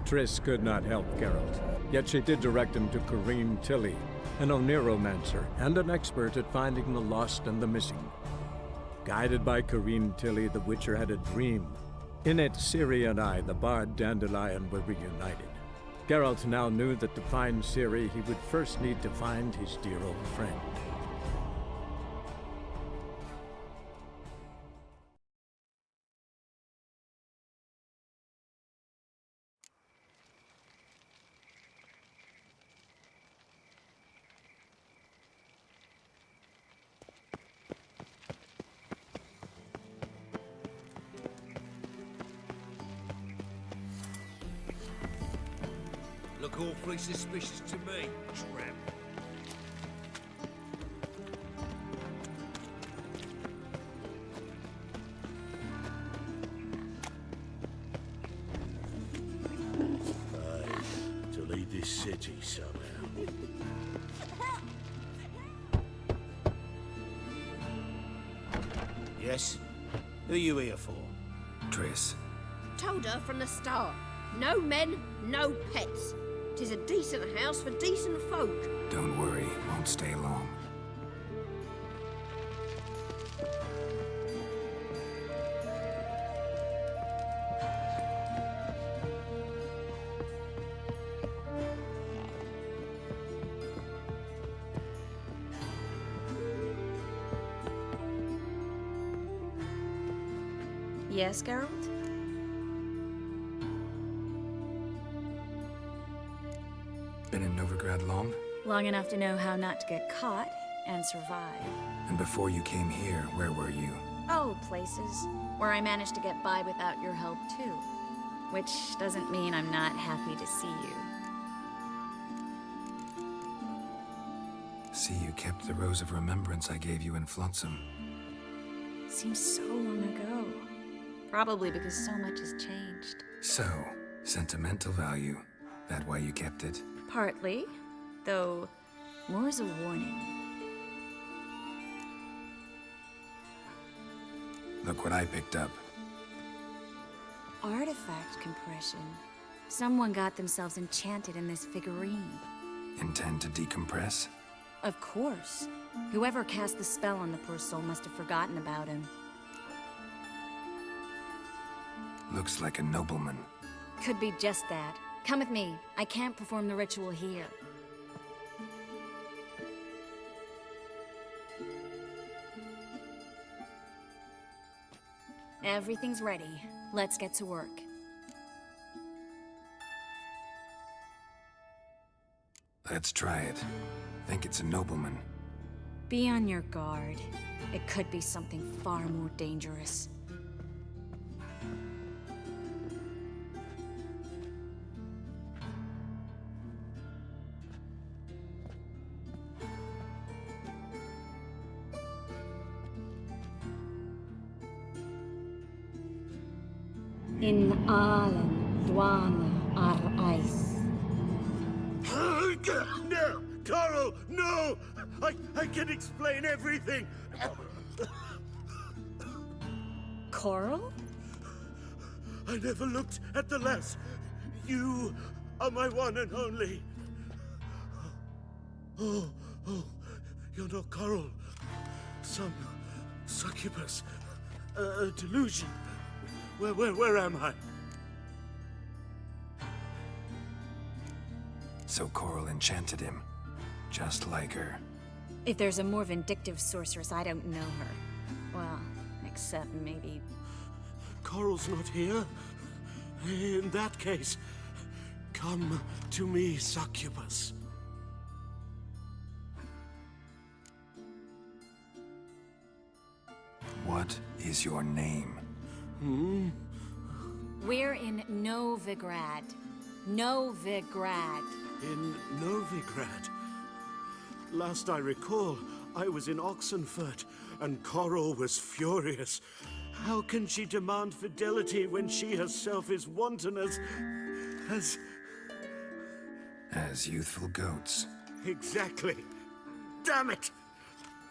Triss could not help Geralt, yet she did direct him to Corrine Tilly, an Oniromancer and an expert at finding the lost and the missing. Guided by Corrine Tilly, the Witcher had a dream. In it, Ciri and I, the bard Dandelion, were reunited. Geralt now knew that to find Ciri, he would first need to find his dear old friend. Look awfully suspicious to me, tramp. To lead this city somehow. Yes? Who are you here for? Triss. Told her from the start. No men, no pets. 'Tis a decent house for decent folk. Don't worry, won't stay long. Yes, Geralt? Been in Novigrad long? Long enough to know how not to get caught and survive. And before you came here, where were you? Oh, places where I managed to get by without your help, too. Which doesn't mean I'm not happy to see you. See, you kept the Rose of Remembrance I gave you in Flotsam. Seems so long ago. Probably because so much has changed. So, sentimental value. That why you kept it? Partly, though more as a warning. Look what I picked up. Artifact compression. Someone got themselves enchanted in this figurine. Intend to decompress? Of course. Whoever cast the spell on the poor soul must have forgotten about him. Looks like a nobleman. Could be just that. Come with me. I can't perform the ritual here. Everything's ready. Let's get to work. Let's try it. Think it's a nobleman. Be on your guard. It could be something far more dangerous. In Allen, Dwana, ar Ice. No! Coral, no! I can explain everything! Coral? I never looked at the lass. You are my one and only. Oh, you're not Coral. Some succubus. A delusion. Where am I? So Coral enchanted him. Just like her. If there's a more vindictive sorceress, I don't know her. Well, except maybe... Coral's not here? In that case, come to me, succubus. What is your name? We're in Novigrad. Novigrad. In Novigrad. Last I recall, I was in Oxenfurt, and Coral was furious. How can she demand fidelity when she herself is wanton as... As youthful goats. Exactly. Damn it!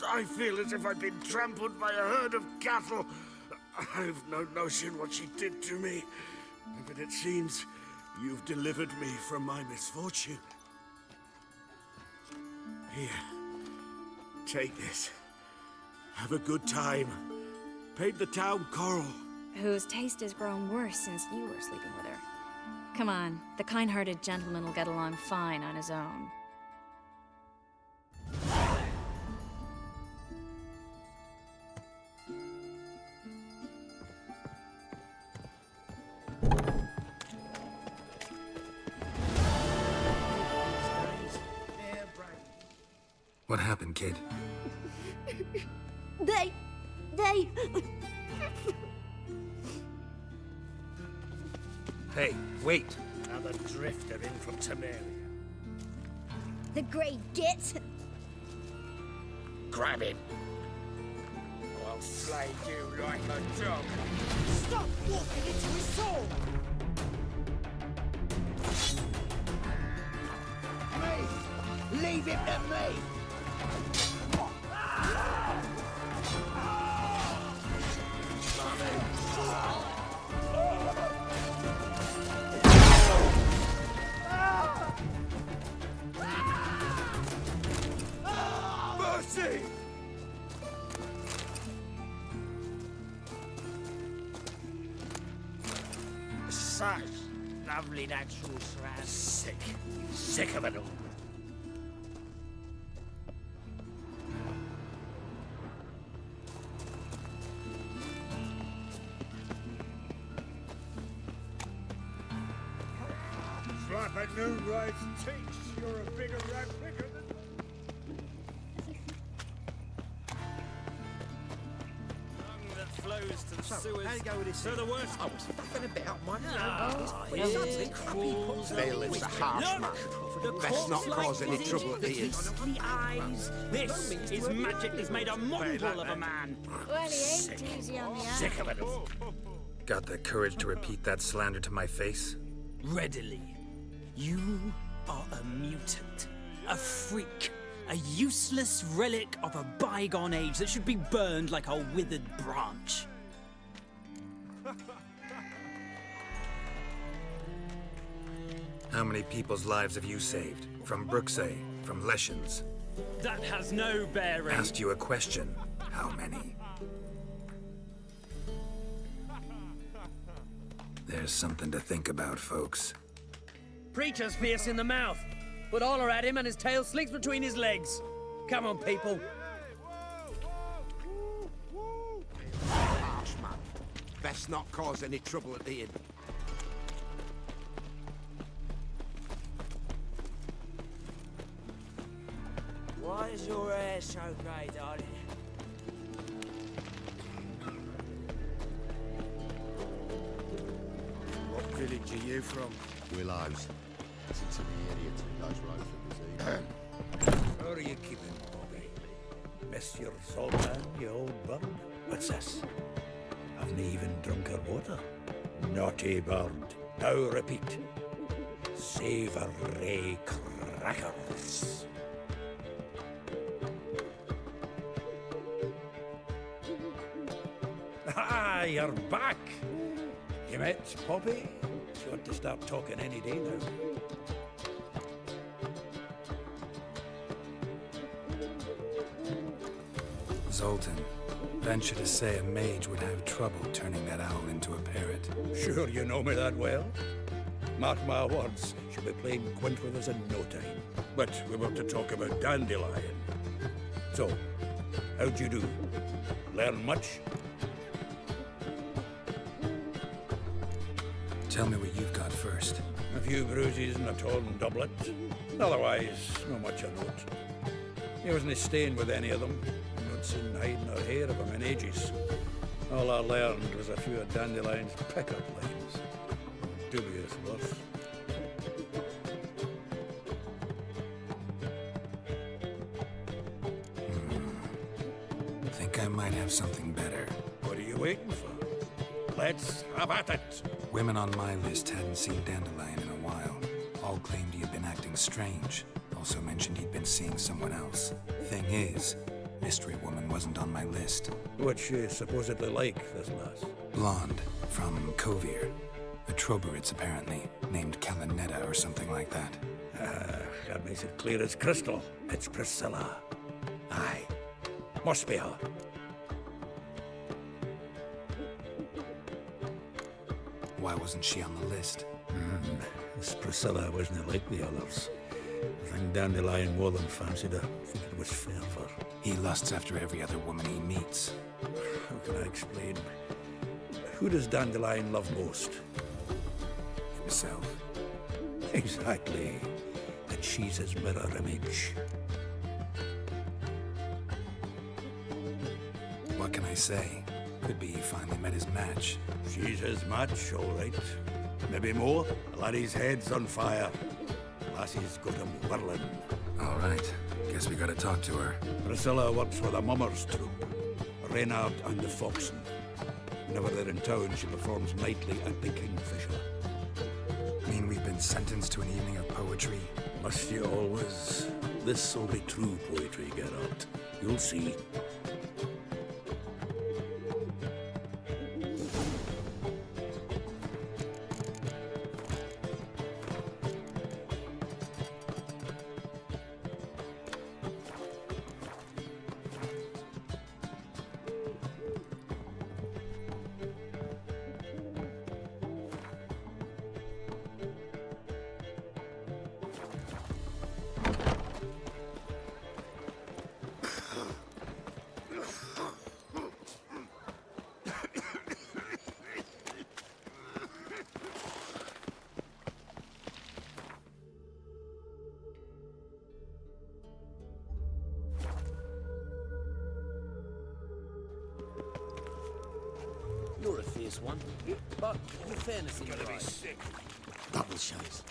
I feel as if I'd been trampled by a herd of cattle. I've no notion what she did to me, but it seems You've delivered me from my misfortune. Here, take this. Have a good time. Paint the town coral. Whose taste has grown worse since you were sleeping with her. Come on, the kind-hearted gentleman will get along fine on his own. What happened, kid? They... Hey, wait. Another drifter in from Temeria. The Grey Git. Grab him. Or I'll slay you like a dog. Stop walking into his soul! Me! Leave him to me! Mercy! Such lovely natural surroundings. Sick of it all. Slap a new rice teats. You're a bigger rat picker than... That flows to the sewers. How you go with this? So the worst. I was fucking about my There lives the harsh man. Best not cause any trouble at the inn. The eyes. This is magic that's made a mongrel of a man. Well, he ain't easy on the eye. Sick of it all. Got the courage to repeat that slander to my face? Readily. You are a mutant. A freak. A useless relic of a bygone age that should be burned like a withered branch. How many people's lives have you saved? From Brooksay, from Leshens? That has no bearing. Asked you a question. How many? There's something to think about, folks. Preacher's fierce in the mouth, but holler at him and his tail slinks between his legs. Come on, people. Harsh man. Best not cause any trouble at the inn. Why is your hair so grey, darling? What village are you from? Willows. It's in the area to those roads from the sea. How are you keeping, Bobby? Monsieur Sultan, you old bug? What's this? Haven't even drunk her water. Naughty bird. Now repeat. Savoury crackers. Ah, you're back. You met Poppy? She ought to start talking any day now. Zoltan, venture to say a mage would have trouble turning that owl into a parrot. Sure you know me that well? Mark my words, she'll be playing quint with us in no time. But we want to talk about Dandelion. So, how'd you do? Learn much? Tell me what you've got first. A few bruises and a torn doublet. Otherwise, not much of note. He wasn't staying with any of them. Not seen hiding or hair of him in ages. All I learned was a few of Dandelion's pickup lines. Dubious worth. Think I might have something better. What are you waiting for? Let's have at it. Women on my list hadn't seen Dandelion in a while. All claimed he had been acting strange. Also mentioned he'd been seeing someone else. Thing is, Mystery Woman wasn't on my list. What's she supposedly like, this lass? Blonde, from Kovir. A Troberits, apparently, named Kalanetta or something like that. That makes it clear as crystal. It's Priscilla. Aye. Must be her. Why wasn't she on the list? This Priscilla wasn't like the others. I think Dandelion more than fancied her. I think it was fair for her. He lusts after every other woman he meets. How can I explain? Who does Dandelion love most? Himself. Exactly. And she's his mirror image. What can I say? Could be he finally met his match. She's his match, all right. Maybe more. Laddie's head's on fire. Lassie's got him whirling. All right. Guess we gotta talk to her. Priscilla works for the Mummers troupe. Reynard and the Foxen. Whenever they're in town, she performs nightly at the Kingfisher. Mean we've been sentenced to an evening of poetry? Must you always? This'll be true poetry, Geralt. You'll see. You're a fierce one, but with fairness in your eyes. Double shows.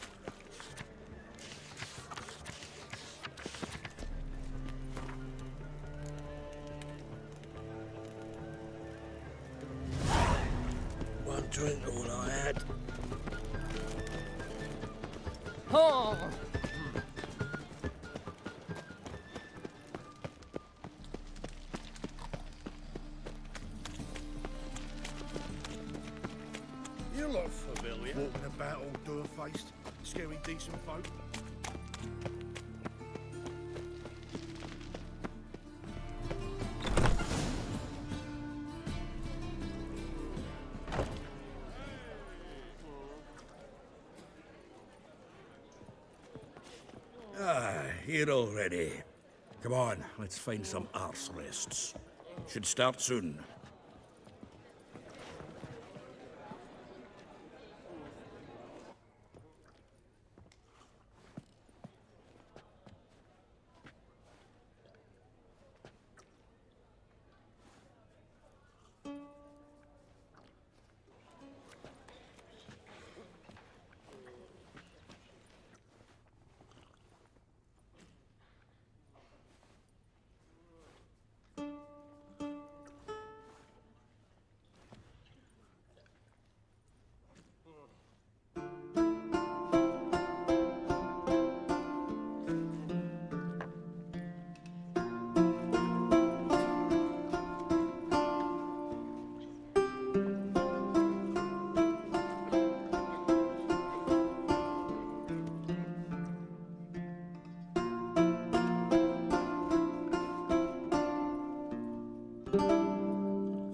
One drink, all I had. Oh! You look familiar. Walking about all door-faced, scaring decent folk. Here already. Come on, let's find some arse rests. Should start soon.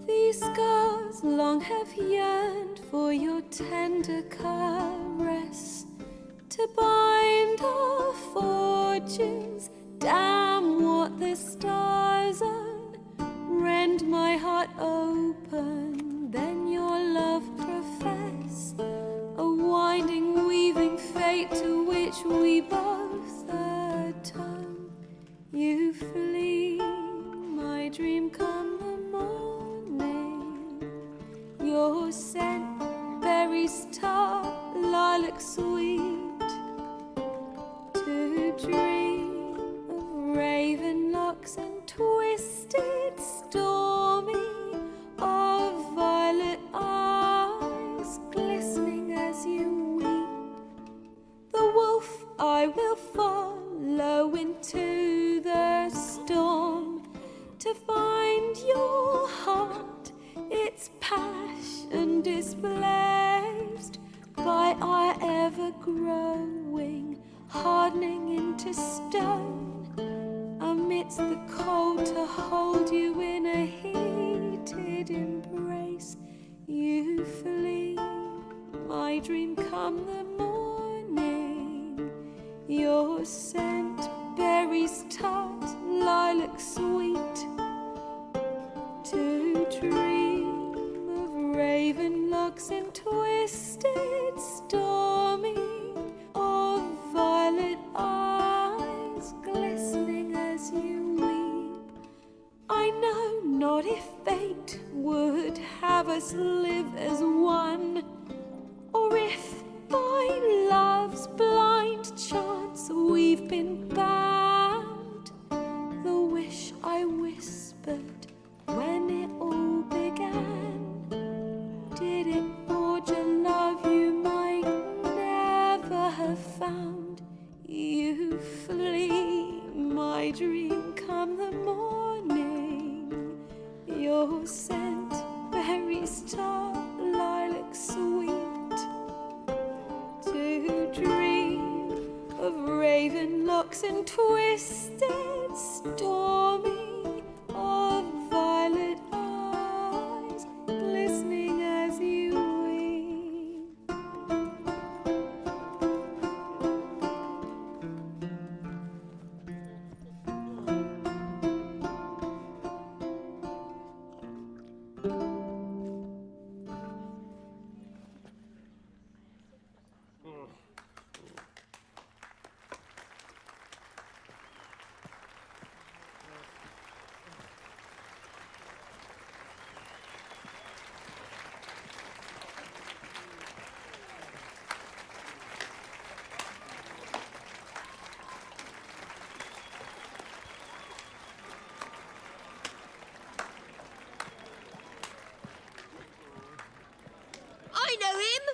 These scars long have yearned for your tender caress, to bind our fortunes. Damn what the stars own. Rend my heart open, then your love profess. A winding, weaving fate to which we both atone. You flee, my dream come the morning. Your scent, berry star, lilac sweet. To dream of raven locks and twisted, stormy, of violet eyes glistening as you weep. The wolf I will follow into the storm, to find your heart, its passion displaced, by our ever-growing, hardening into stone, amidst the cold to hold you in a heated embrace. You flee, my dream come the morning, your scent, berries tart, lilac sweet, to dream of raven locks and twisted, stormy, of violet eyes glistening as you weep. I know not if fate would have us live as one, or if by love's blind chance we've been bound. The wish I whispered when it all began, did it forge a love you might never have found? You flee, my dream come the morning, your scent, berries tart, lilac sweet, to dream of raven locks and twisted, stormy, of violet eyes glistening as you weep. I know him!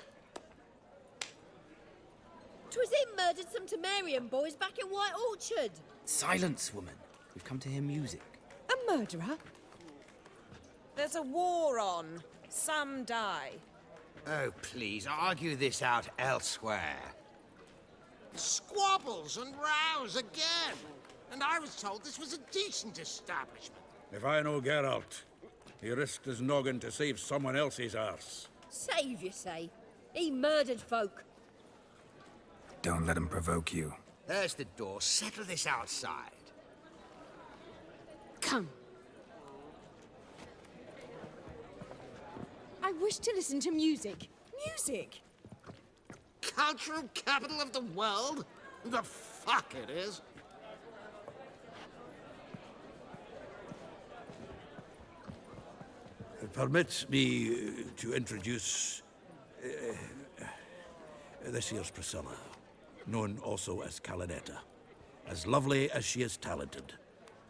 'Twas him murdered some Temerian boys back in White Orchard. Silence, woman. We've come to hear music. A murderer? There's a war on. Some die. Oh, please, argue this out elsewhere. Squabbles and rows again. And I was told this was a decent establishment. If I know Geralt, he risked his noggin to save someone else's arse. Save, you say? He murdered folk. Don't let him provoke you. There's the door. Settle this outside. Come. I wish to listen to music. Music! Cultural capital of the world? The fuck it is. Permit me to introduce this here's Priscilla, known also as Calinetta, as lovely as she is talented.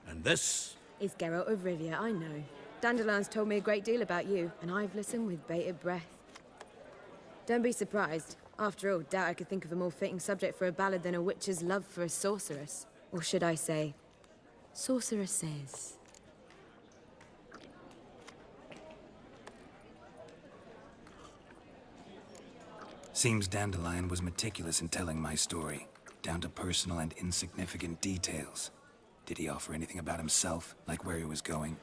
And this is Geralt of Rivia, I know. Dandelion's told me a great deal about you, and I've listened with bated breath. Don't be surprised. After all, doubt I could think of a more fitting subject for a ballad than a witch's love for a sorceress. Or should I say, sorceresses. Seems Dandelion was meticulous in telling my story, down to personal and insignificant details. Did he offer anything about himself, like where he was going?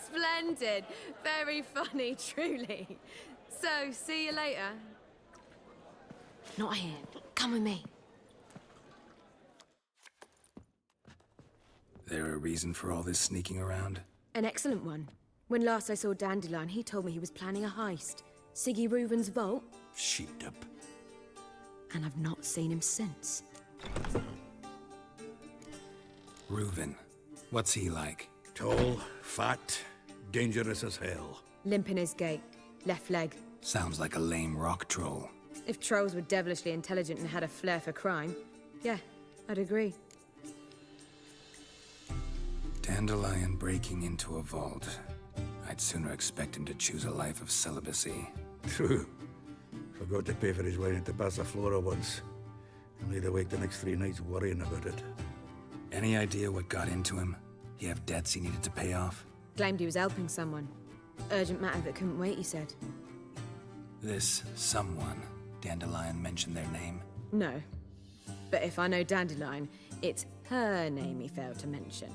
Splendid. Very funny, truly. So, see you later. Not here. Come with me. There a reason for all this sneaking around? An excellent one. When last I saw Dandelion, he told me he was planning a heist. Siggy Reuven's vault. Sheeped up. And I've not seen him since. Reuven. What's he like? Tall, fat, dangerous as hell. Limp in his gait. Left leg. Sounds like a lame rock troll. If trolls were devilishly intelligent and had a flair for crime, yeah, I'd agree. Dandelion breaking into a vault. I'd sooner expect him to choose a life of celibacy. True. Forgot to pay for his wine at the Passaflora once. And laid awake the next 3 nights worrying about it. Any idea what got into him? He have debts he needed to pay off? Claimed he was helping someone. Urgent matter that couldn't wait, he said. This someone, Dandelion mentioned their name? No. But if I know Dandelion, it's her name he failed to mention.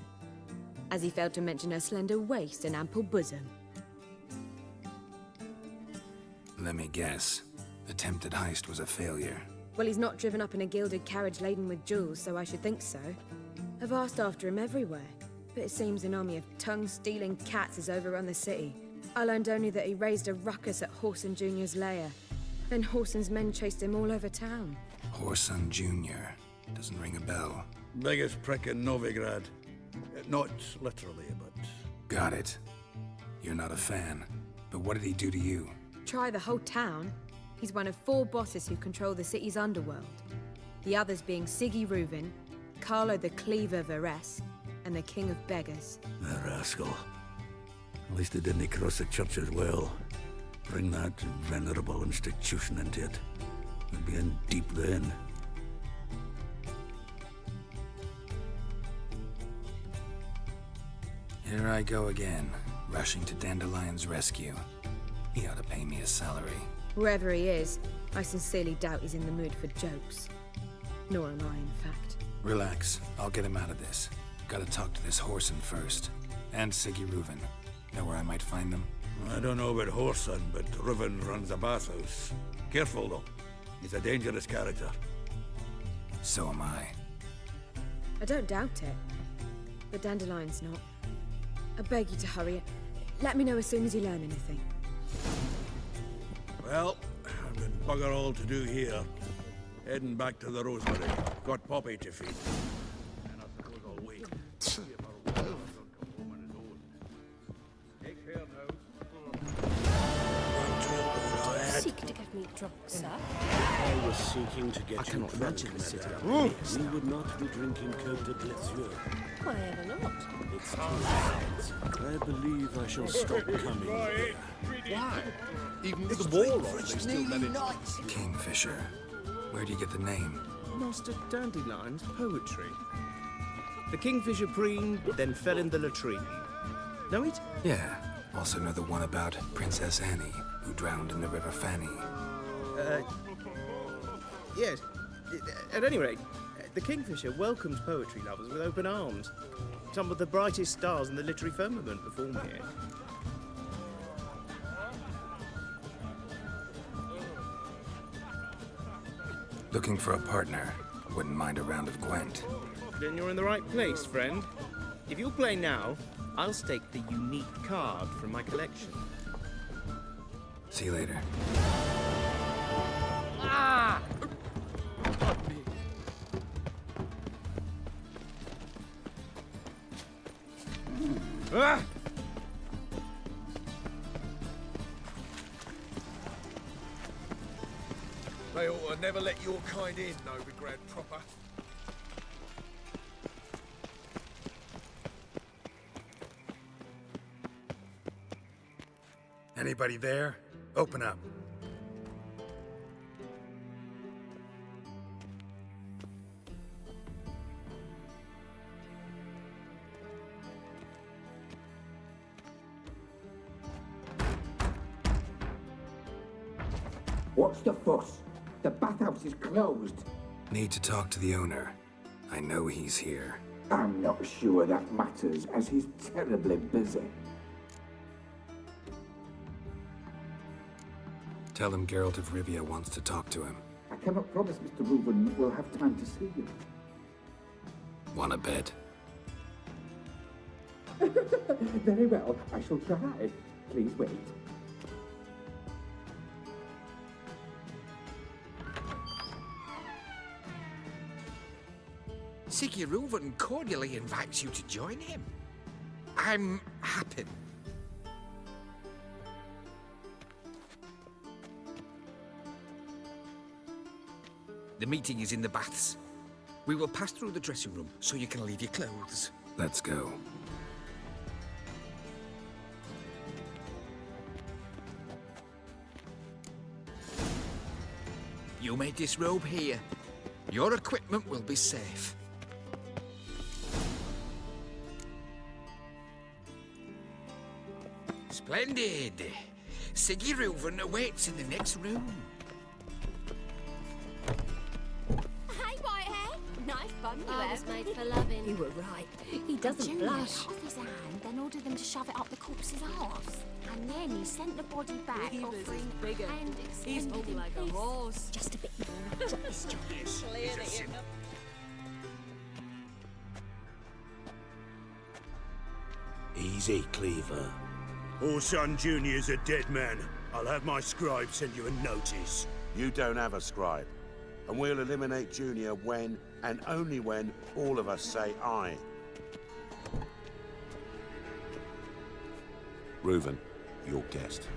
As he failed to mention her slender waist and ample bosom. Let me guess. Attempted heist was a failure. Well, he's not driven up in a gilded carriage laden with jewels, so I should think so. I've asked after him everywhere, but it seems an army of tongue-stealing cats has overrun the city. I learned only that he raised a ruckus at Whoreson Jr.'s lair. Then Whoreson's men chased him all over town. Whoreson Jr. Doesn't ring a bell. Biggest prick in Novigrad. Not literally, but... Got it. You're not a fan. But what did he do to you? Try the whole town. He's one of 4 bosses who control the city's underworld. The others being Siggy Reuven, Carlo the Cleaver Varese, and the King of Beggars. The rascal. At least he didn't cross the church as well. Bring that venerable institution into it. We'd be in deep then. Here I go again, rushing to Dandelion's rescue. He ought to pay me a salary. Wherever he is, I sincerely doubt he's in the mood for jokes. Nor am I, in fact. Relax, I'll get him out of this. Gotta talk to this Whoreson first. And Siggy Reuven. Know where I might find them? I don't know about Whoreson, but Reuven runs a bathhouse. Careful, though. He's a dangerous character. So am I. I don't doubt it. But Dandelion's not. I beg you to hurry. Let me know as soon as you learn anything. Well, I've got bugger all to do here. Heading back to the Rosemary. Got Poppy to feed. And I suppose I'll wait. See if our woman don't come home on his own. Take care now. Seek to get me drunk, sir. I was seeking to get you drunk, madame. We would not be drinking Côte de Blessure. Why ever not? It's too late. I believe I shall stop coming. Why? Even It's with the war free on, they still let it... Kingfisher. Where do you get the name? Master Dandelion's poetry. The kingfisher preened, then fell in the latrine. Know it? Yeah. Also know the one about Princess Annie, who drowned in the River Fanny. Yes. At any rate, the kingfisher welcomes poetry lovers with open arms. Some of the brightest stars in the literary firmament perform here. Looking for a partner. Wouldn't mind a round of Gwent. Then you're in the right place, friend. If you'll play now, I'll stake the unique card from my collection. See you later. Ah! Ah! They ought to never let your kind in, Novigrad proper. Anybody there? Open up. What's the fuss? The bathhouse is closed. Need to talk to the owner. I know he's here. I'm not sure that matters, as he's terribly busy. Tell him Geralt of Rivia wants to talk to him. I cannot promise Mr. Reuven will have time to see you. Wanna bet? Very well, I shall try. Please wait. Siggy Reuven cordially invites you to join him. I'm happy. The meeting is in the baths. We will pass through the dressing room so you can leave your clothes. Let's go. You may disrobe here. Your equipment will be safe. Splendid. Siggy Reuven awaits in the next room. Hey, Whitehair. Nice bum you I have. was made for loving. You were right. He doesn't Junior blush. cut off his hand, then ordered them to shove it up the corpse's arse. And then he sent the body back, offering bigger. and He's extended more in like a peace. horse. Just a bit more. Drop this job. Clear that you're not. Easy, Cleaver. Orson Jr.'s a dead man. I'll have my scribe send you a notice. You don't have a scribe. And we'll eliminate Junior when, and only when, all of us say aye. Reuven, your guest.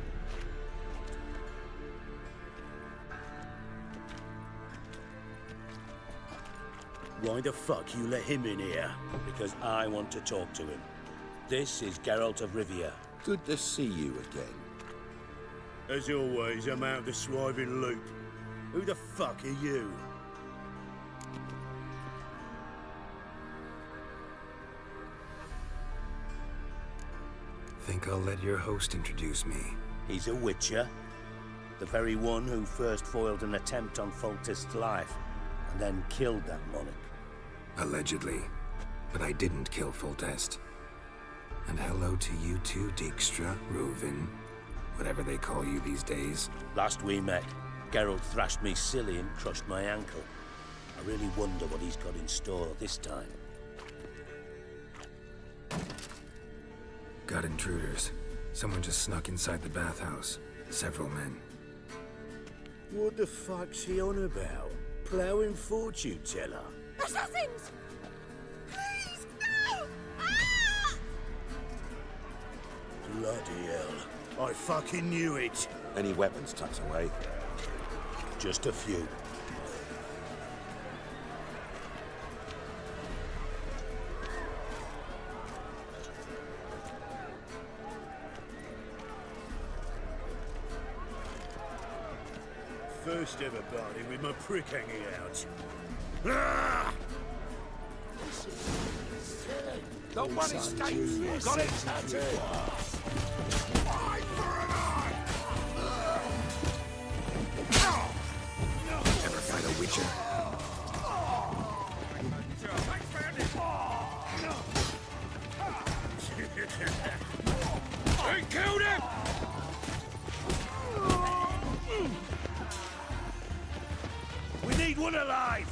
Why the fuck you let him in here? Because I want to talk to him. This is Geralt of Rivia. Good to see you again. As always, I'm out of the swiving loop. Who the fuck are you? Think I'll let your host introduce me. He's a witcher. The very one who first foiled an attempt on Foltest's life, and then killed that monarch. Allegedly. But I didn't kill Foltest. And hello to you too, Dijkstra, Reuven, whatever they call you these days. Last we met, Geralt thrashed me silly and crushed my ankle. I really wonder what he's got in store this time. Got intruders. Someone just snuck inside the bathhouse. Several men. What the fuck's he on about? Ploughing fortune teller? Assassins! Please, no! Ah! Bloody hell. I fucking knew it. Any weapons tucked away? Just a few. First ever party with my prick hanging out. Ah! The one escapes! Got it! Eye for an eye! Ever fight a witcher? He killed him! We need one alive!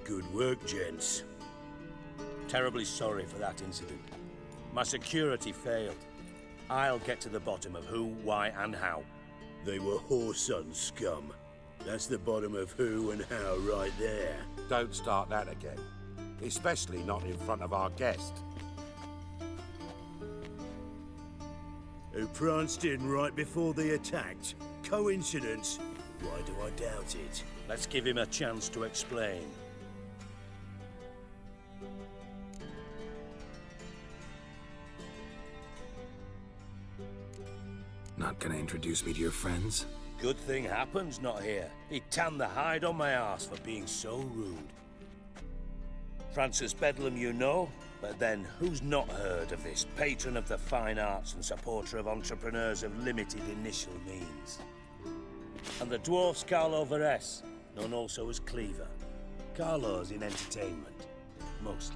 Good work, gents. Terribly sorry for that incident. My security failed. I'll get to the bottom of who, why, and how. They were whoreson scum. That's the bottom of who and how right there. Don't start that again. Especially not in front of our guest. Who pranced in right before they attacked. Coincidence? Why do I doubt it? Let's give him a chance to explain. Not gonna introduce me to your friends? Good thing Happen's not here. He tanned the hide on my arse for being so rude. Francis Bedlam you know, but then who's not heard of this patron of the fine arts and supporter of entrepreneurs of limited initial means? And the dwarf's Carlo Veres, known also as Cleaver. Carlo's in entertainment, mostly.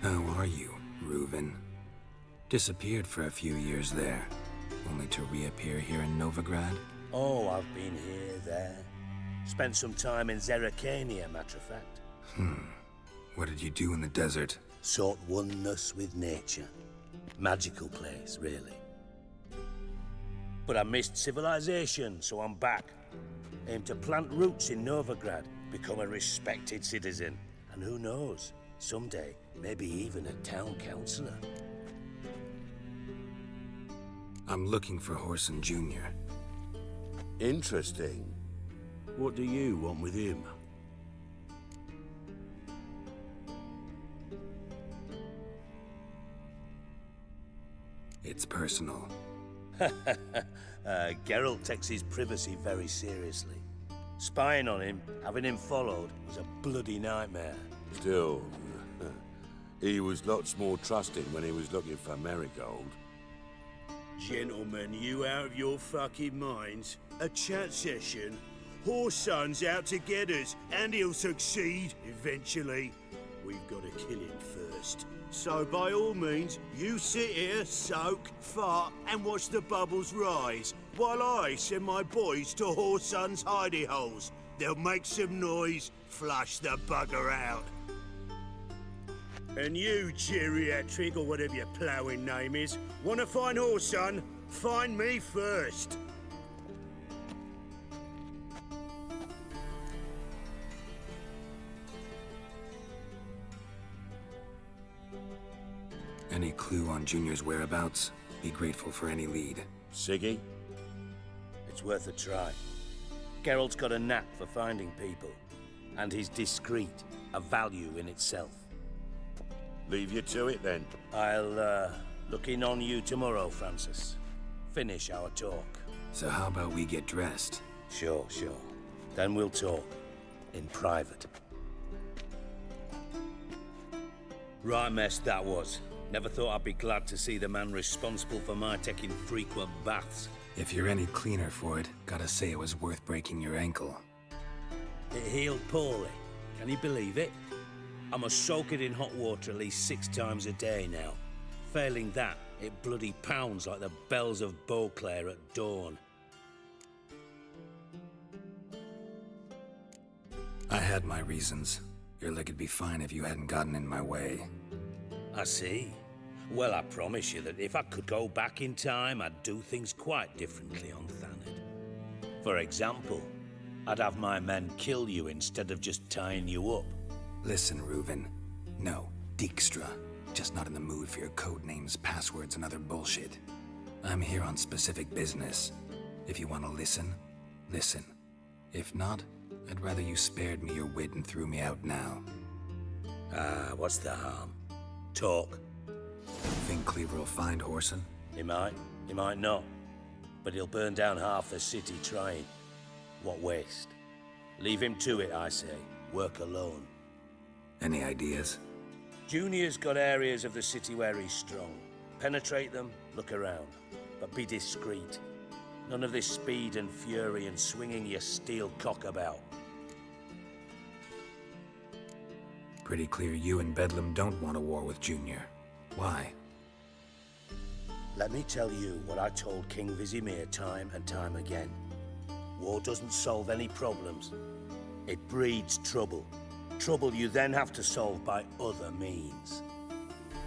How are you, Reuven? Disappeared for a few years there, only to reappear here in Novigrad? Oh, I've been here, there. Spent some time in Zerrikania, matter of fact. What did you do in the desert? Sought oneness with nature. Magical place, really. But I missed civilization, so I'm back. Aim to plant roots in Novigrad, become a respected citizen. And who knows, someday, maybe even a town councillor. I'm looking for Whoreson Jr. Interesting. What do you want with him? It's personal. Geralt takes his privacy very seriously. Spying on him, having him followed, was a bloody nightmare. Still, he was lots more trusting when he was looking for Marigold. Gentlemen, you out of your fucking minds? A chat session? Whoreson's out to get us, and he'll succeed eventually. We've got to kill him first. So by all means, you sit here, soak, fart, and watch the bubbles rise, while I send my boys to Whoreson's hidey holes. They'll make some noise, flush the bugger out. And you, geriatric, or whatever your ploughing name is, wanna find Whoreson? Find me first. Any clue on Junior's whereabouts? Be grateful for any lead. Siggy? It's worth a try. Geralt's got a knack for finding people, and he's discreet, a value in itself. Leave you to it, then. I'll, look in on you tomorrow, Francis. Finish our talk. So how about we get dressed? Sure. Then we'll talk. In private. Right mess that was. Never thought I'd be glad to see the man responsible for my taking frequent baths. If you're any cleaner for it, gotta say it was worth breaking your ankle. It healed poorly. Can you believe it? I must soak it in hot water at least 6 times a day now. Failing that, it bloody pounds like the bells of Beauclair at dawn. I had my reasons. Your leg would be fine if you hadn't gotten in my way. I see. Well, I promise you that if I could go back in time, I'd do things quite differently on Thanedd. For example, I'd have my men kill you instead of just tying you up. Listen, Reuven. No, Dijkstra. Just not in the mood for your code names, passwords, and other bullshit. I'm here on specific business. If you want to listen, listen. If not, I'd rather you spared me your wit and threw me out now. What's the harm? Talk. Think Cleaver will find Whoreson? He might not. But he'll burn down half the city trying. What waste? Leave him to it, I say. Work alone. Any ideas? Junior's got areas of the city where he's strong. Penetrate them, look around. But be discreet. None of this speed and fury and swinging your steel cock about. Pretty clear you and Bedlam don't want a war with Junior. Why? Let me tell you what I told King Vizimir time and time again. War doesn't solve any problems. It breeds trouble. Trouble you then have to solve by other means.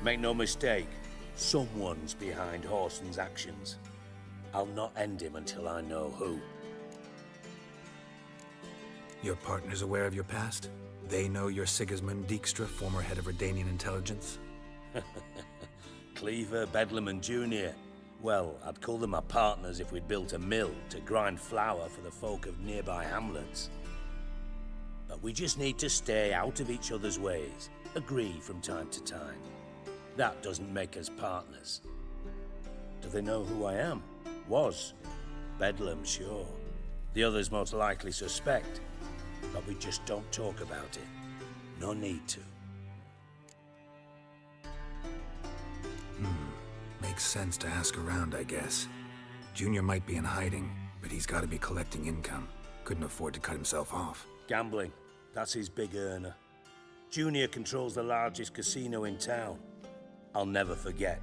Make no mistake, someone's behind Whoreson's actions. I'll not end him until I know who. Your partner's aware of your past? They know you're Sigismund Dijkstra, former head of Redanian intelligence? Cleaver, Bedlam, and Junior. Well, I'd call them my partners if we'd built a mill to grind flour for the folk of nearby hamlets. But we just need to stay out of each other's ways, agree from time to time. That doesn't make us partners. Do they know who I am? Was. Bedlam, sure. The others most likely suspect. But we just don't talk about it. No need to. Makes sense to ask around, I guess. Junior might be in hiding, but he's got to be collecting income. Couldn't afford to cut himself off. Gambling. That's his big earner. Junior controls the largest casino in town. I'll never forget.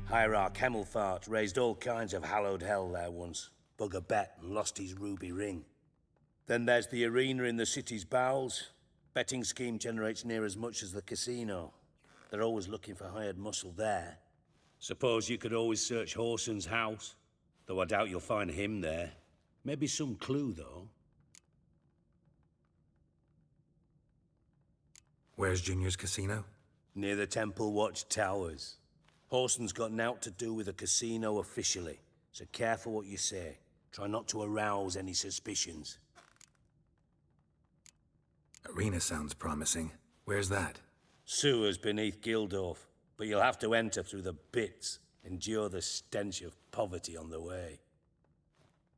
Hierarch Hemmelfart raised all kinds of hallowed hell there once. Bug a bet and lost his ruby ring. Then there's the arena in the city's bowels. Betting scheme generates near as much as the casino. They're always looking for hired muscle there. Suppose you could always search Whoreson's house, though I doubt you'll find him there. Maybe some clue, though. Where's Junior's casino? Near the Temple Watch Towers. Whoreson's got naught to do with the casino officially, so careful what you say. Try not to arouse any suspicions. Arena sounds promising. Where's that? Sewers beneath Gildorf, but you'll have to enter through the bits, endure the stench of poverty on the way.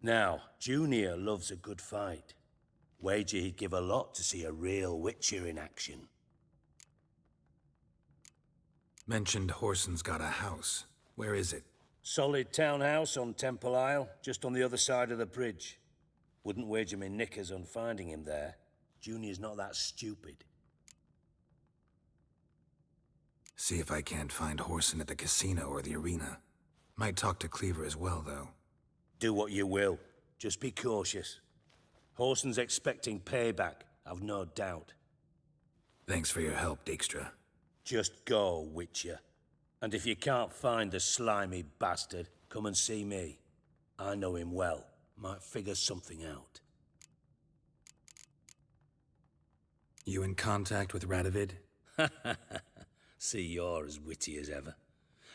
Now, Junior loves a good fight. Wager he'd give a lot to see a real Witcher in action. Mentioned Whoreson's got a house. Where is it? Solid townhouse on Temple Isle, just on the other side of the bridge. Wouldn't wager me knickers on finding him there. Junior's not that stupid. See if I can't find Whoreson at the casino or the arena. Might talk to Cleaver as well, though. Do what you will. Just be cautious. Whoreson's expecting payback, I've no doubt. Thanks for your help, Dijkstra. Just go, Witcher. And if you can't find the slimy bastard, come and see me. I know him well. Might figure something out. You in contact with Radovid? See, you're as witty as ever.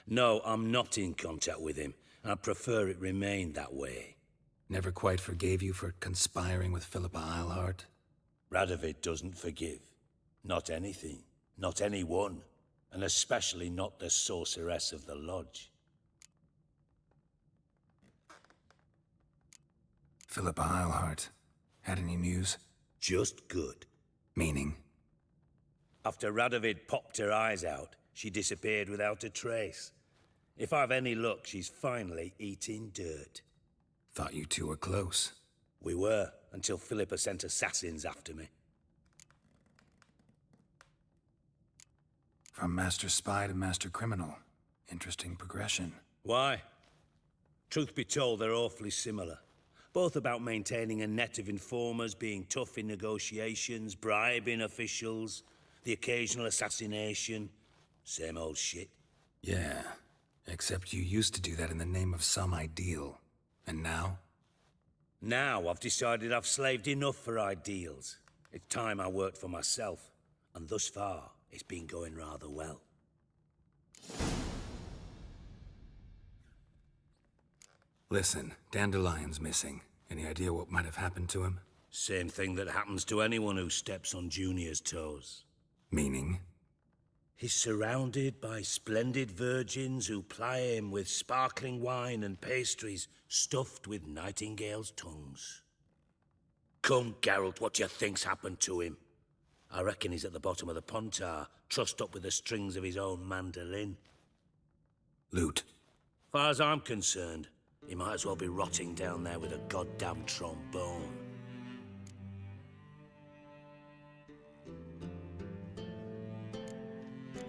No, I'm not in contact with him. I prefer it remained that way. Never quite forgave you for conspiring with Philippa Eilhart? Radovid doesn't forgive. Not anything. Not anyone. And especially not the sorceress of the lodge. Philippa Eilhart. Had any news? Just good. Meaning? After Radovid popped her eyes out, she disappeared without a trace. If I've any luck, she's finally eating dirt. Thought you two were close. We were, until Philippa sent assassins after me. From master spy to master criminal. Interesting progression. Why? Truth be told, they're awfully similar. Both about maintaining a net of informers, being tough in negotiations, bribing officials, the occasional assassination. Same old shit. Yeah, except you used to do that in the name of some ideal. And now? Now I've decided I've slaved enough for ideals. It's time I worked for myself. And thus far, it's been going rather well. Listen, Dandelion's missing. Any idea what might have happened to him? Same thing that happens to anyone who steps on Junior's toes. Meaning? He's surrounded by splendid virgins who ply him with sparkling wine and pastries stuffed with nightingales' tongues. Come, Geralt, what do you think's happened to him? I reckon he's at the bottom of the Pontar, trussed up with the strings of his own mandolin. Loot. Far as I'm concerned, he might as well be rotting down there with a goddamn trombone.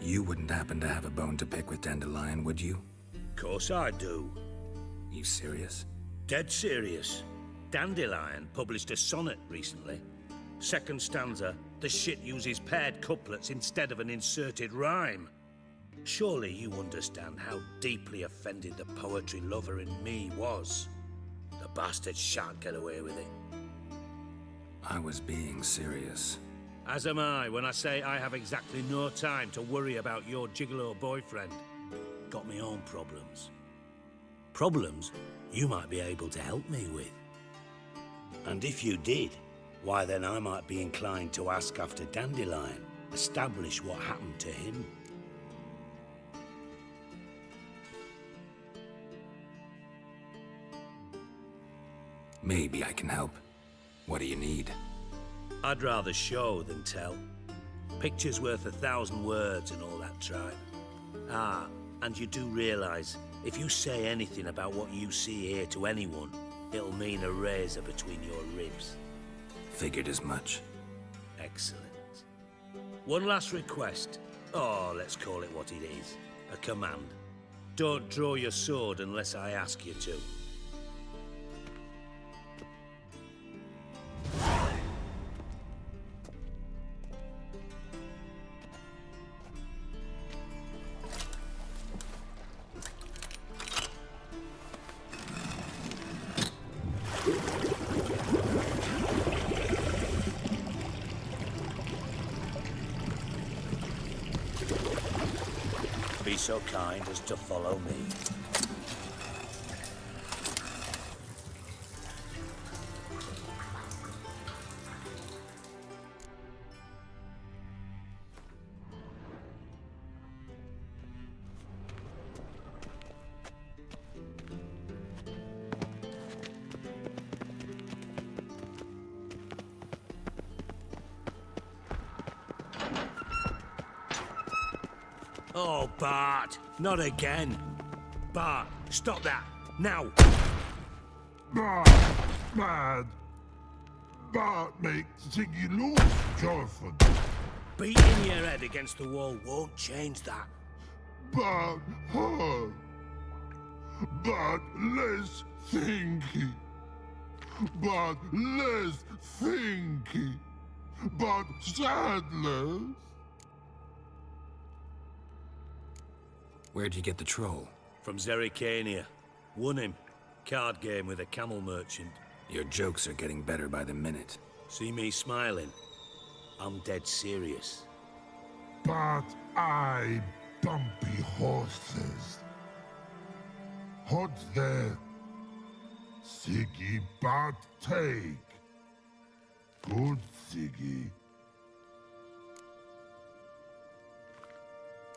You wouldn't happen to have a bone to pick with Dandelion, would you? Course I do. You serious? Dead serious. Dandelion published a sonnet recently. Second stanza, the shit uses paired couplets instead of an inserted rhyme. Surely you understand how deeply offended the poetry lover in me was. The bastard shan't get away with it. I was being serious. As am I when I say I have exactly no time to worry about your gigolo boyfriend. Got me own problems. Problems you might be able to help me with. And if you did, why then I might be inclined to ask after Dandelion, establish what happened to him. Maybe I can help. What do you need? I'd rather show than tell. Picture's worth 1,000 words and all that tripe. Ah, and you do realise, if you say anything about what you see here to anyone, it'll mean a razor between your ribs. Figured as much. Excellent. One last request. Oh, let's call it what it is. A command. Don't draw your sword unless I ask you to. Be so kind as to follow me. Oh, Bart, not again. Bart, stop that, now. Bad. Bart makes Ziggy lose, Jorfin. Beating your head against the wall won't change that. Bart hard. Bart less thinky. Bart less thinky. Bart sadless. Where'd you get the troll? From Zerrikania. Won him. Card game with a camel merchant. Your jokes are getting better by the minute. See me smiling? I'm dead serious. But I bumpy horses. Hot there. Siggy but take. Good Siggy.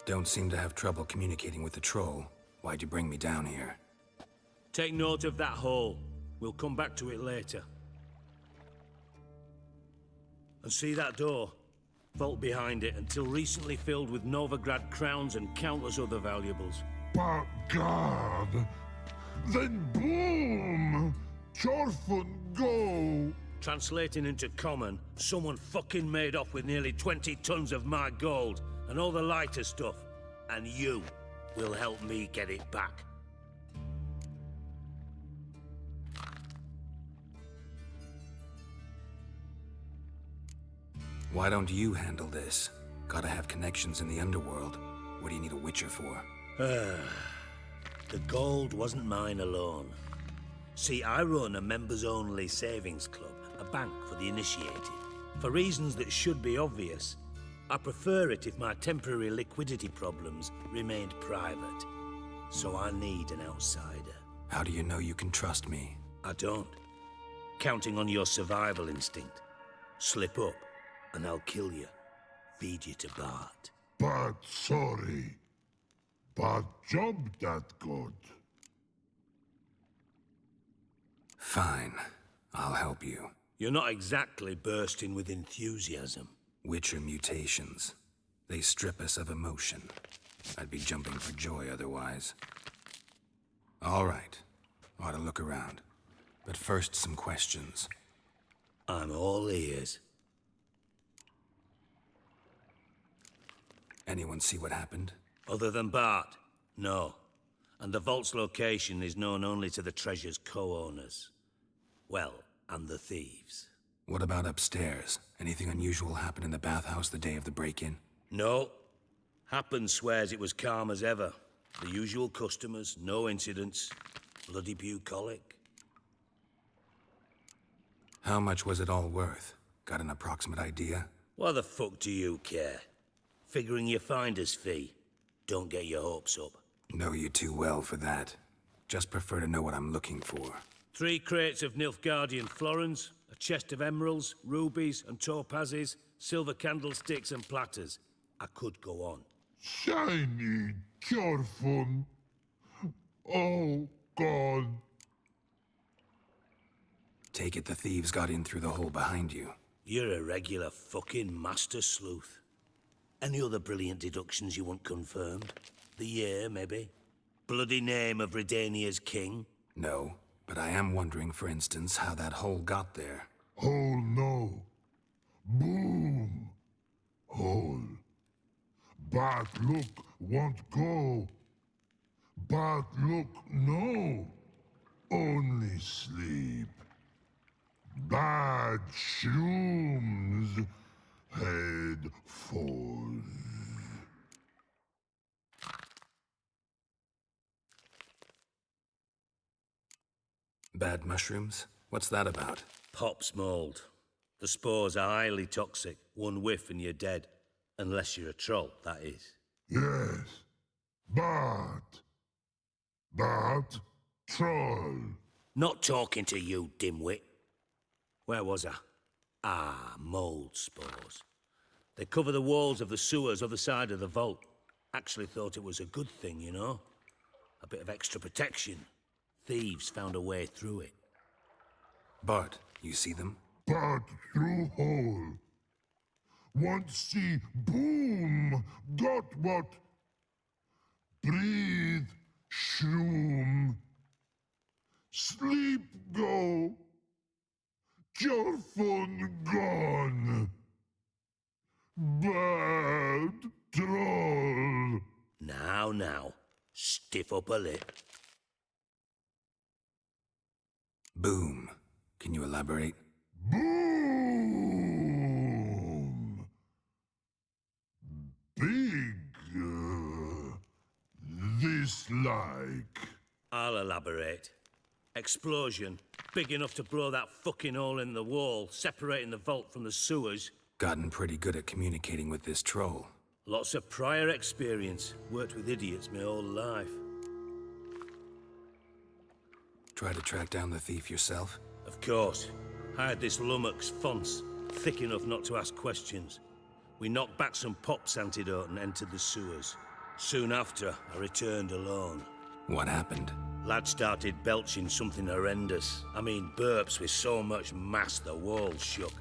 Don't seem to have trouble communicating with the troll. Why'd you bring me down here? Take note of that hole. We'll come back to it later. And see that door? Vault behind it, until recently filled with Novigrad crowns and countless other valuables. But God, then boom! Jorfun go! Translating into common, someone fucking made off with nearly 20 tons of my gold, and all the lighter stuff. And you will help me get it back. Why don't you handle this? Gotta have connections in the underworld. What do you need a witcher for? The gold wasn't mine alone. See, I run a members-only savings club, a bank for the initiated. For reasons that should be obvious, I prefer it if my temporary liquidity problems remained private. So I need an outsider. How do you know you can trust me? I don't. Counting on your survival instinct. Slip up, and I'll kill you. Feed you to Bart. But sorry. But job that good. Fine. I'll help you. You're not exactly bursting with enthusiasm. Witcher mutations. They strip us of emotion. I'd be jumping for joy otherwise. All right. Ought to look around. But first, some questions. I'm all ears. Anyone see what happened? Other than Bart? No. And the vault's location is known only to the treasure's co-owners. Well, and the thieves. What about upstairs? Anything unusual happen in the bathhouse the day of the break-in? No. Happen swears it was calm as ever. The usual customers, no incidents. Bloody bucolic. How much was it all worth? Got an approximate idea? Why the fuck do you care? Figuring your finder's fee. Don't get your hopes up. Know you too well for that. Just prefer to know what I'm looking for. 3 crates of Nilfgaardian florins, a chest of emeralds, rubies and topazes, silver candlesticks and platters. I could go on. Shiny Jorfun. Oh, God. Take it the thieves got in through the hole behind you. You're a regular fucking master sleuth. Any other brilliant deductions you want confirmed? The year, maybe? Bloody name of Redania's king? No, but I am wondering, for instance, how that hole got there. Hole no. Boom. Hole. But look won't go. But look no. Only sleep. Bad shrooms. Head falls. Bad mushrooms? What's that about? Pop's mold. The spores are highly toxic. One whiff and you're dead. Unless you're a troll, that is. Yes. But troll. Not talking to you, dimwit. Where was I? Ah, mold spores. They cover the walls of the sewers other side of the vault. Actually thought it was a good thing, you know? A bit of extra protection. Thieves found a way through it. Bart, you see them? But through hole. Want see boom. Got what? Breathe, shroom. Sleep go. Your fun gone. Bad troll. Now. Stiff up a lip. Boom. Can you elaborate? Boom! Big. This like. I'll elaborate. Explosion. Big enough to blow that fucking hole in the wall, separating the vault from the sewers. Gotten pretty good at communicating with this troll. Lots of prior experience. Worked with idiots my whole life. Try to track down the thief yourself? Of course. I had this lummox Fons, thick enough not to ask questions. We knocked back some pop's antidote and entered the sewers. Soon after, I returned alone. What happened? Lad started belching something horrendous. I mean, burps with so much mass the walls shook.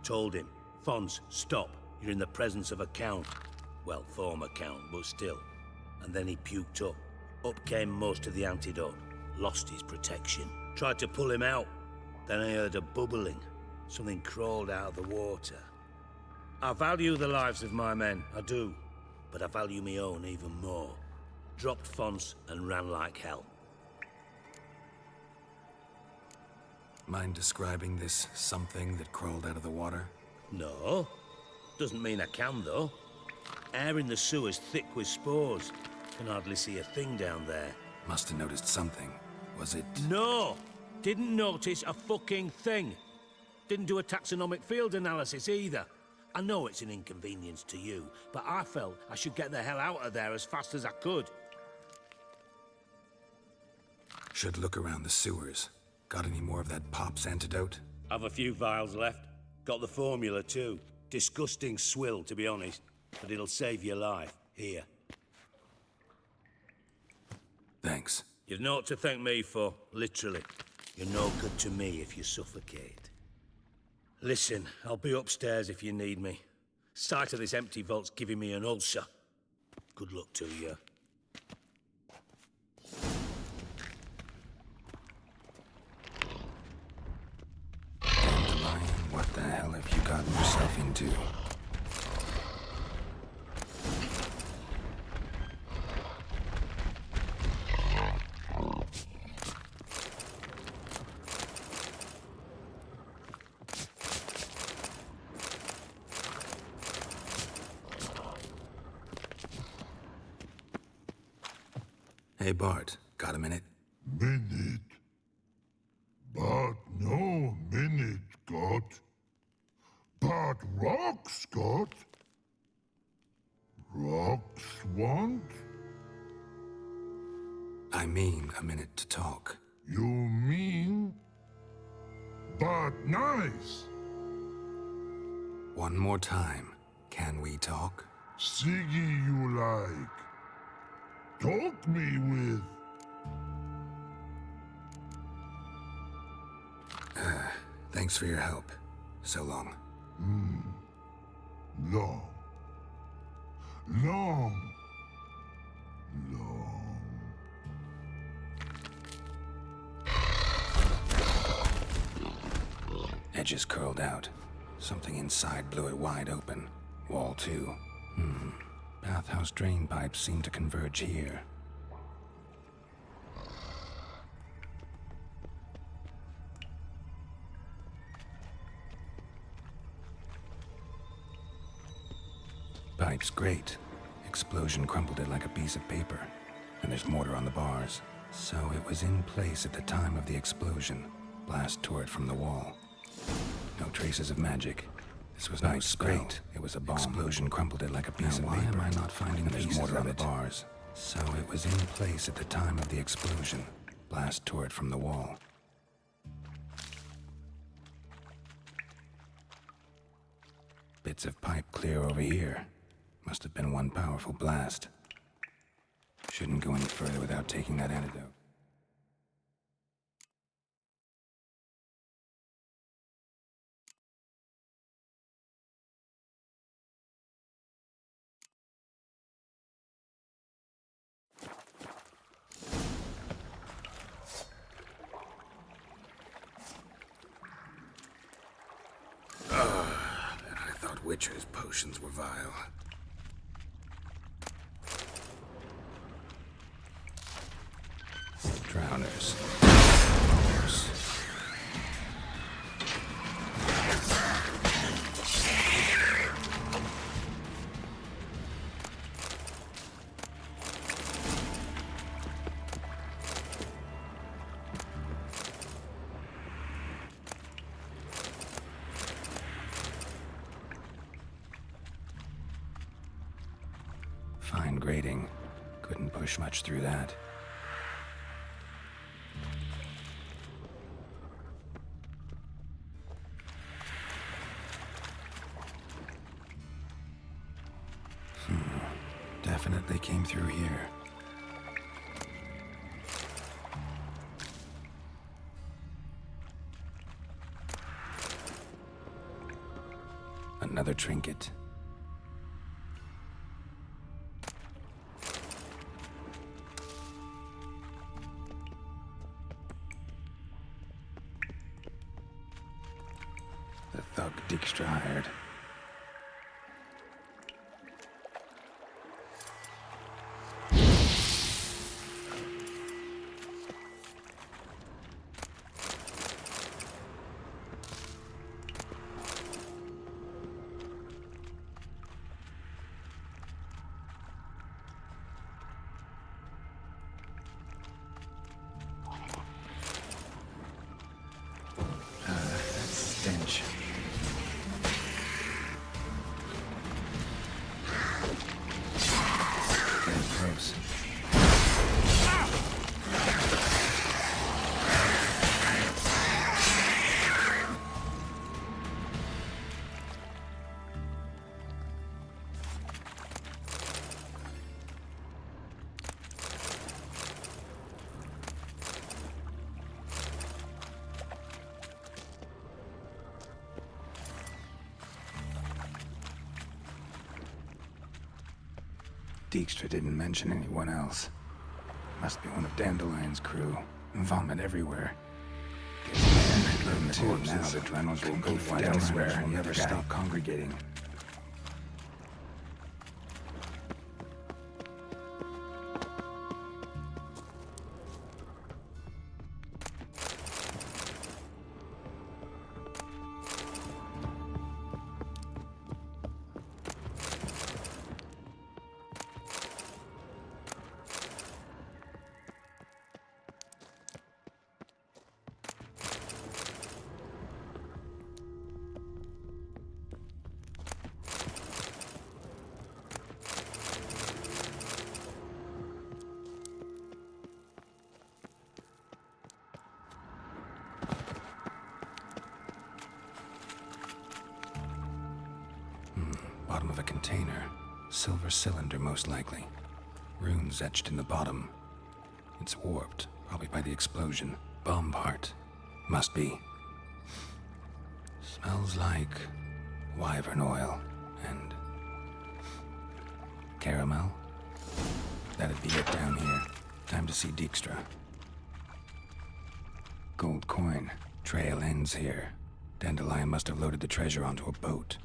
Told him, Fons, stop. You're in the presence of a count. Well, former count, but still. And then he puked up. Up came most of the antidote. Lost his protection. Tried to pull him out. Then I heard a bubbling. Something crawled out of the water. I value the lives of my men, I do. But I value my own even more. Dropped Fons and ran like hell. Mind describing this something that crawled out of the water? No. Doesn't mean I can, though. Air in the sewer's thick with spores. Can hardly see a thing down there. Must have noticed something. Was it... No! Didn't notice a fucking thing. Didn't do a taxonomic field analysis either. I know it's an inconvenience to you, but I felt I should get the hell out of there as fast as I could. Should look around the sewers. Got any more of that pop's antidote? Have a few vials left. Got the formula too. Disgusting swill, to be honest. But it'll save your life. Here. Thanks. You've naught to thank me for, literally. You're no good to me if you suffocate. Listen, I'll be upstairs if you need me. Sight of this empty vault's giving me an ulcer. Good luck to you. Dandelion, what the hell have you gotten yourself into? Hey, Bart, got a minute? Minute. But no minute got. But rocks got. Rocks want? I mean a minute to talk. You mean? But nice. One more time. Can we talk? Siggy you like. Talk me with. Thanks for your help. So long. Long. Long. Long. Edges curled out. Something inside blew it wide open. Wall too. Bathhouse drain pipes seem to converge here. Pipes great. Explosion crumpled it like a piece of paper. And there's mortar on the bars. So it was in place at the time of the explosion. Blast tore it from the wall. No traces of magic. This was no spell. Great. It was a bomb. Explosion crumpled it like a piece of paper. Why am I not finding the pieces mortar on the bars? So it was in place at the time of the explosion. Blast tore it from the wall. Bits of pipe clear over here. Must have been one powerful blast. Shouldn't go any further without taking that antidote. Witcher's potions were vile. Drowners. Fine grading. Couldn't push much through that. Definitely came through here. Another trinket. The thug Dijkstra hired. Stench. Getting close. Dijkstra didn't mention anyone else. Must be one of Dandelion's crew. Vomit everywhere. Too, now the Dremels will go fight elsewhere and never stop congregating. Bottom of a container. Silver cylinder, most likely. Runes etched in the bottom. It's warped, probably by the explosion. Bomb part. Must be. Smells like wyvern oil and caramel. That'd be it down here. Time to see Dijkstra. Gold coin. Trail ends here. Dandelion must have loaded the treasure onto a boat.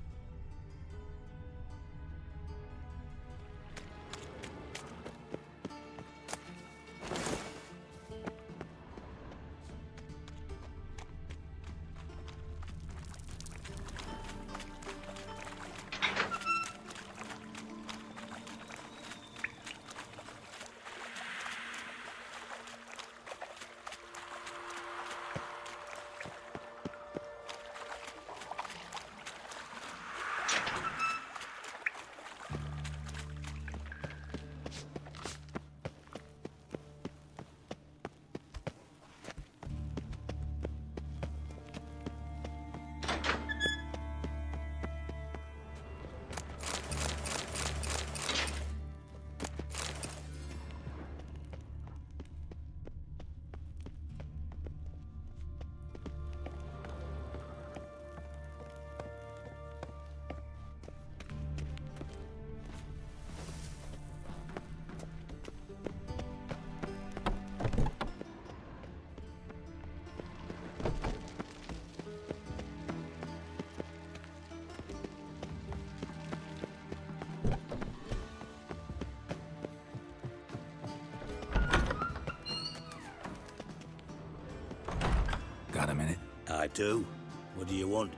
Got a minute? I do. What do you want?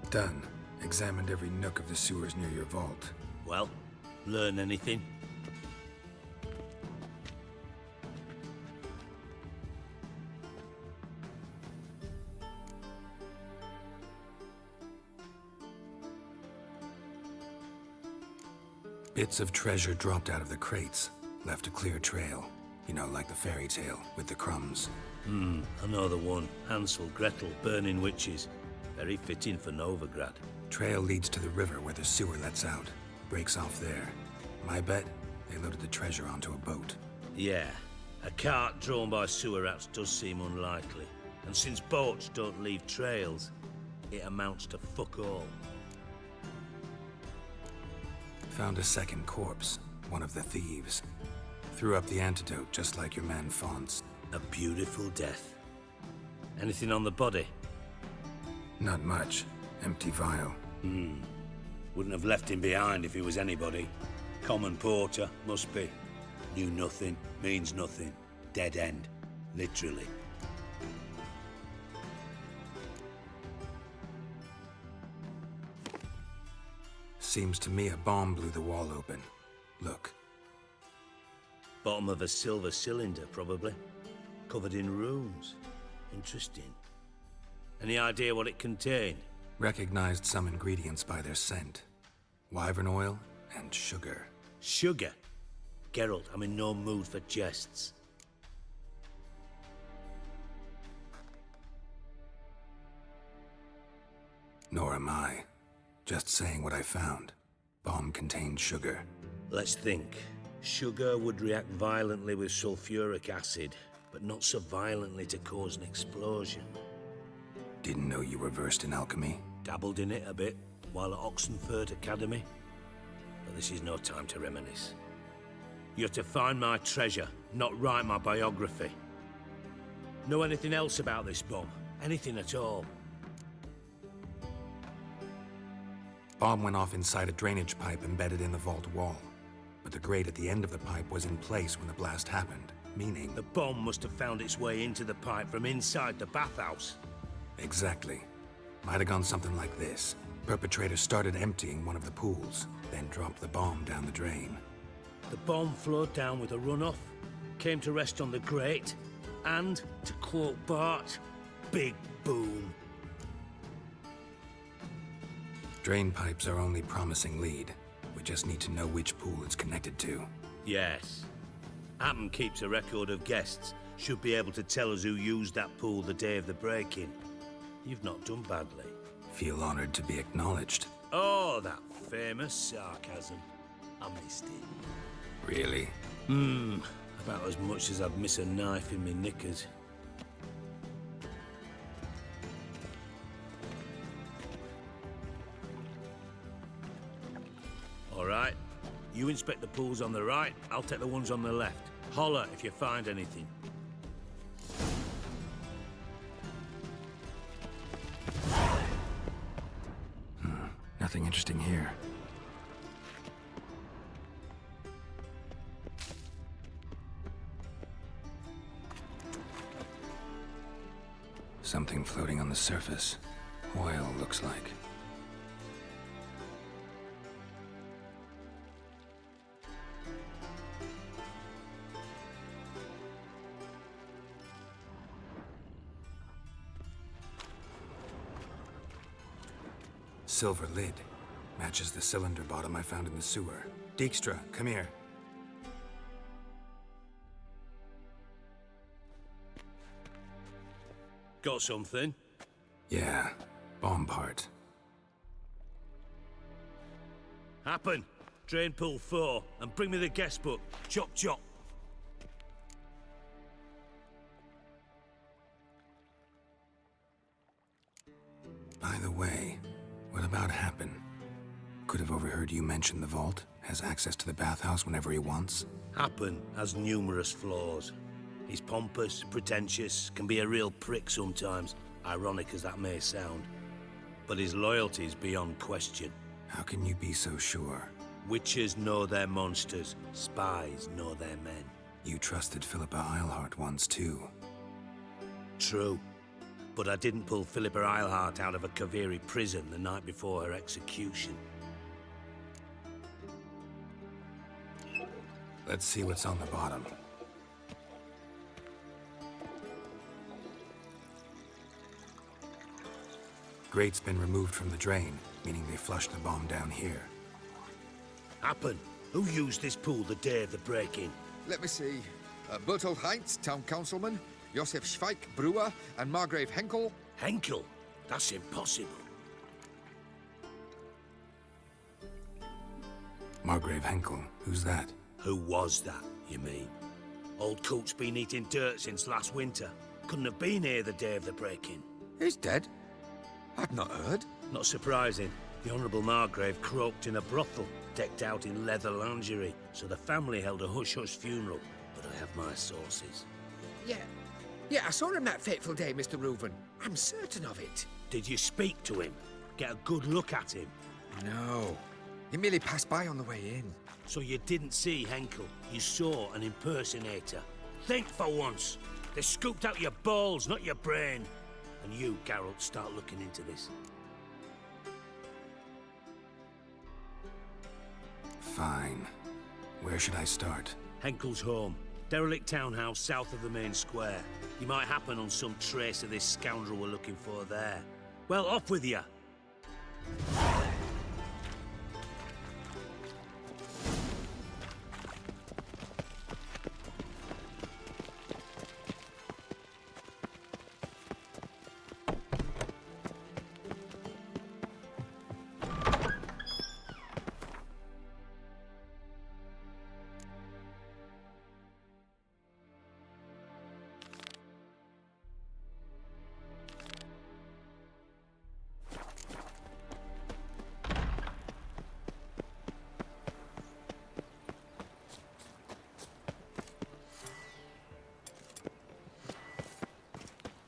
Done. Examined every nook of the sewers near your vault. Well, learn anything? Bits of treasure dropped out of the crates. Left a clear trail. You know, like the fairy tale, with the crumbs. I know the one. Hansel, Gretel, burning witches. Very fitting for Novigrad. Trail leads to the river where the sewer lets out. Breaks off there. My bet, they loaded the treasure onto a boat. Yeah. A cart drawn by sewer rats does seem unlikely. And since boats don't leave trails, it amounts to fuck all. Found a second corpse. One of the thieves. Threw up the antidote just like your man Faunt's. A beautiful death. Anything on the body? Not much. Empty vial. Wouldn't have left him behind if he was anybody. Common porter, must be. Knew nothing, means nothing. Dead end. Literally. Seems to me a bomb blew the wall open. Look. Bottom of a silver cylinder, probably. Covered in runes. Interesting. Any idea what it contained? Recognized some ingredients by their scent. Wyvern oil and sugar. Sugar? Geralt, I'm in no mood for jests. Nor am I. Just saying what I found. Bomb contained sugar. Let's think. Sugar would react violently with sulfuric acid, but not so violently to cause an explosion. Didn't know you were versed in alchemy. Dabbled in it a bit while at Oxenford Academy. But this is no time to reminisce. You're to find my treasure, not write my biography. Know anything else about this bomb? Anything at all? Bomb went off inside a drainage pipe embedded in the vault wall. But the grate at the end of the pipe was in place when the blast happened, meaning... The bomb must have found its way into the pipe from inside the bathhouse. Exactly. Might have gone something like this. Perpetrator started emptying one of the pools, then dropped the bomb down the drain. The bomb flowed down with a runoff, came to rest on the grate, and, to quote Bart, big boom. Drain pipes are only promising lead. We just need to know which pool it's connected to. Yes. Appen keeps a record of guests. Should be able to tell us who used that pool the day of the break-in. You've not done badly. Feel honored to be acknowledged. Oh, that famous sarcasm. I missed it. Really? About as much as I'd miss a knife in me knickers. All right. You inspect the pools on the right, I'll take the ones on the left. Holler if you find anything. Nothing interesting here. Something floating on the surface. Oil, looks like. Silver lid. Matches the cylinder bottom I found in the sewer. Dijkstra, come here. Got something? Yeah, bomb part. Happen. Drain pool 4, and bring me the guest book. Chop chop. By the way, what about Happen? Could have overheard you mention the vault. Has access to the bathhouse whenever he wants. Happen has numerous flaws. He's pompous, pretentious, can be a real prick sometimes, ironic as that may sound. But his loyalty's beyond question. How can you be so sure? Witches know their monsters, spies know their men. You trusted Philippa Eilhart once too. True. But I didn't pull Philippa Eilhart out of a Kaviri prison the night before her execution. Let's see what's on the bottom. Grate's been removed from the drain, meaning they flushed the bomb down here. Happen. Who used this pool the day of the break-in? Let me see. Bertolt Heinz, town councilman, Josef Schweik, brewer, and Margrave Henkel. Henkel? That's impossible. Margrave Henkel? Who's that? Who was that, you mean? Old Coot's been eating dirt since last winter. Couldn't have been here the day of the break-in. He's dead? I'd not heard. Not surprising. The Honourable Margrave croaked in a brothel, decked out in leather lingerie, so the family held a hush-hush funeral. But I have my sources. Yeah, I saw him that fateful day, Mr. Reuven. I'm certain of it. Did you speak to him? Get a good look at him? No. He merely passed by on the way in. So you didn't see Henkel. You saw an impersonator. Think for once. They scooped out your balls, not your brain. And you, Geralt, start looking into this. Fine. Where should I start? Henkel's home. Derelict townhouse south of the main square. You might happen on some trace of this scoundrel we're looking for there. Well, off with you.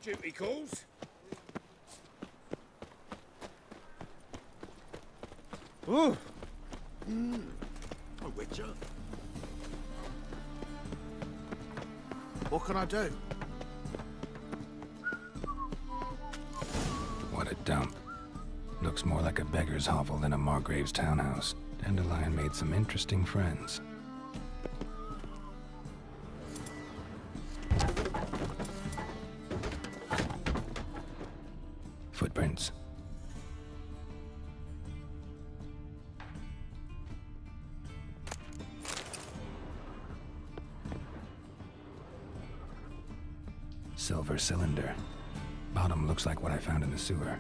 Duty calls. Oh! A witcher. What can I do? What a dump. Looks more like a beggar's hovel than a Margrave's townhouse. Dandelion made some interesting friends. Footprints. Silver cylinder. Bottom looks like what I found in the sewer.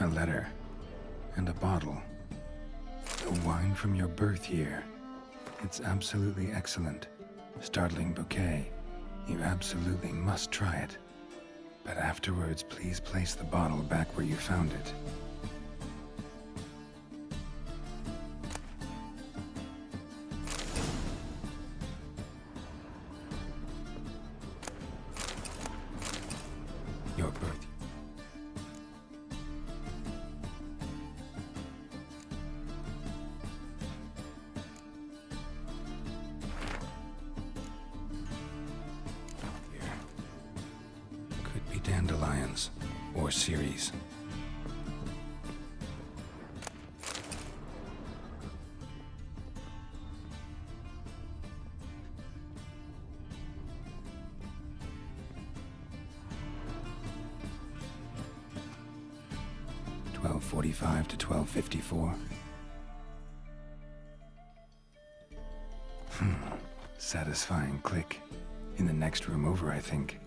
A letter. And a bottle. The wine from your birth year. It's absolutely excellent. Startling bouquet. You absolutely must try it. But afterwards, please place the bottle back where you found it. Your birth. Could be dandelions or Ciri's. $12:45 to $12:54. Satisfying click. In the next room over, I think.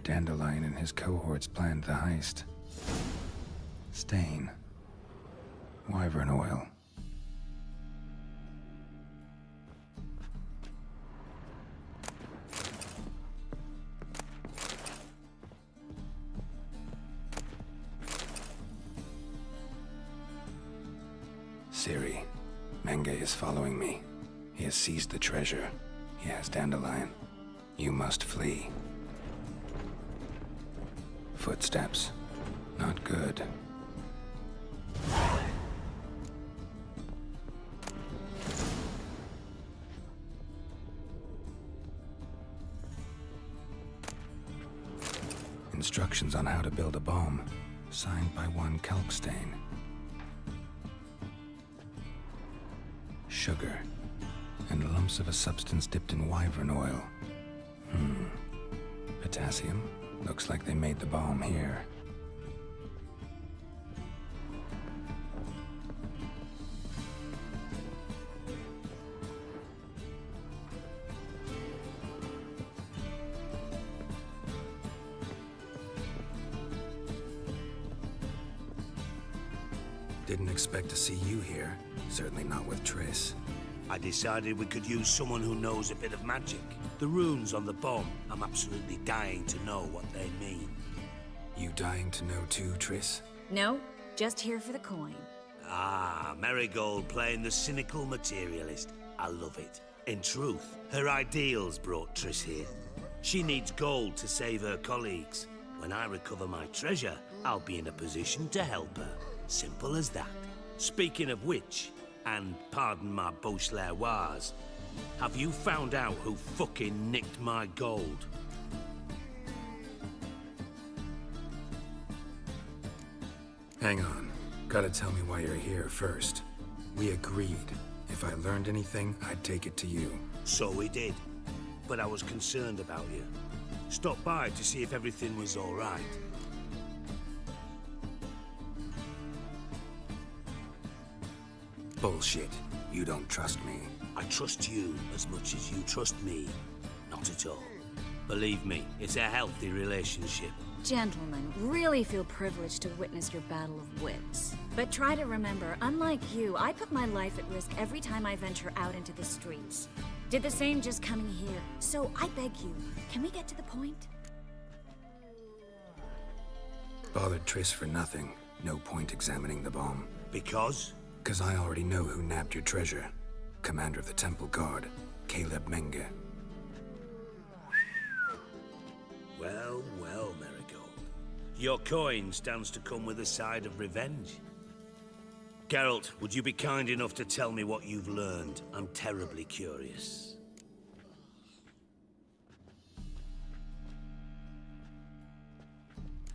Dandelion and his cohorts planned the heist. Stain. Wyvern oil. Ciri. Menge is following me. He has seized the treasure. He has Dandelion. You must flee. Footsteps. Not good. Instructions on how to build a bomb, signed by one Kalkstain. Sugar, and lumps of a substance dipped in wyvern oil. Potassium? Looks like they made the bomb here. Didn't expect to see you here. Certainly not with Triss. I decided we could use someone who knows a bit of magic. The runes on the bomb, I'm absolutely dying to know what they mean. You dying to know too, Triss? No, just here for the coin. Ah, Marigold playing the cynical materialist. I love it. In truth, her ideals brought Triss here. She needs gold to save her colleagues. When I recover my treasure, I'll be in a position to help her. Simple as that. Speaking of which, and pardon my Beauclervoise, have you found out who fucking nicked my gold? Hang on. Gotta tell me why you're here first. We agreed. If I learned anything, I'd take it to you. So we did. But I was concerned about you. Stopped by to see if everything was all right. Bullshit. You don't trust me. I trust you as much as you trust me. Not at all. Believe me, it's a healthy relationship. Gentlemen, really feel privileged to witness your battle of wits. But try to remember, unlike you, I put my life at risk every time I venture out into the streets. Did the same just coming here. So I beg you, can we get to the point? Bothered Triss for nothing. No point examining the bomb. Because? Because I already know who nabbed your treasure. Commander of the Temple Guard, Caleb Menge. Well, well, Marigold. Your coin stands to come with a side of revenge. Geralt, would you be kind enough to tell me what you've learned? I'm terribly curious.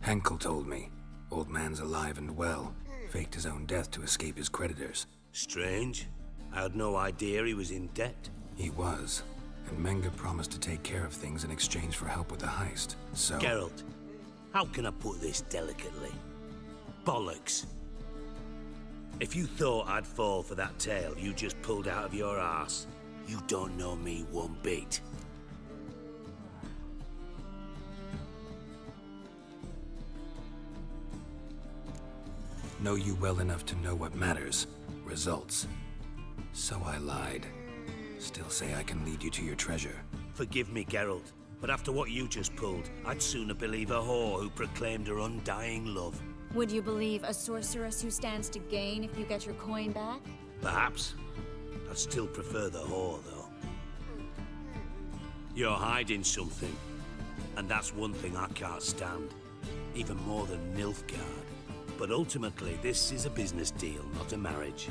Henkel told me. Old man's alive and well. Faked his own death to escape his creditors. Strange. I had no idea he was in debt. He was. And Menge promised to take care of things in exchange for help with the heist. So... Geralt, how can I put this delicately? Bollocks. If you thought I'd fall for that tale you just pulled out of your arse, you don't know me one bit. Know you well enough to know what matters. Results. So I lied. Still say I can lead you to your treasure. Forgive me, Geralt, but after what you just pulled, I'd sooner believe a whore who proclaimed her undying love. Would you believe a sorceress who stands to gain if you get your coin back? Perhaps. I'd still prefer the whore, though. You're hiding something, and that's one thing I can't stand. Even more than Nilfgaard. But ultimately, this is a business deal, not a marriage.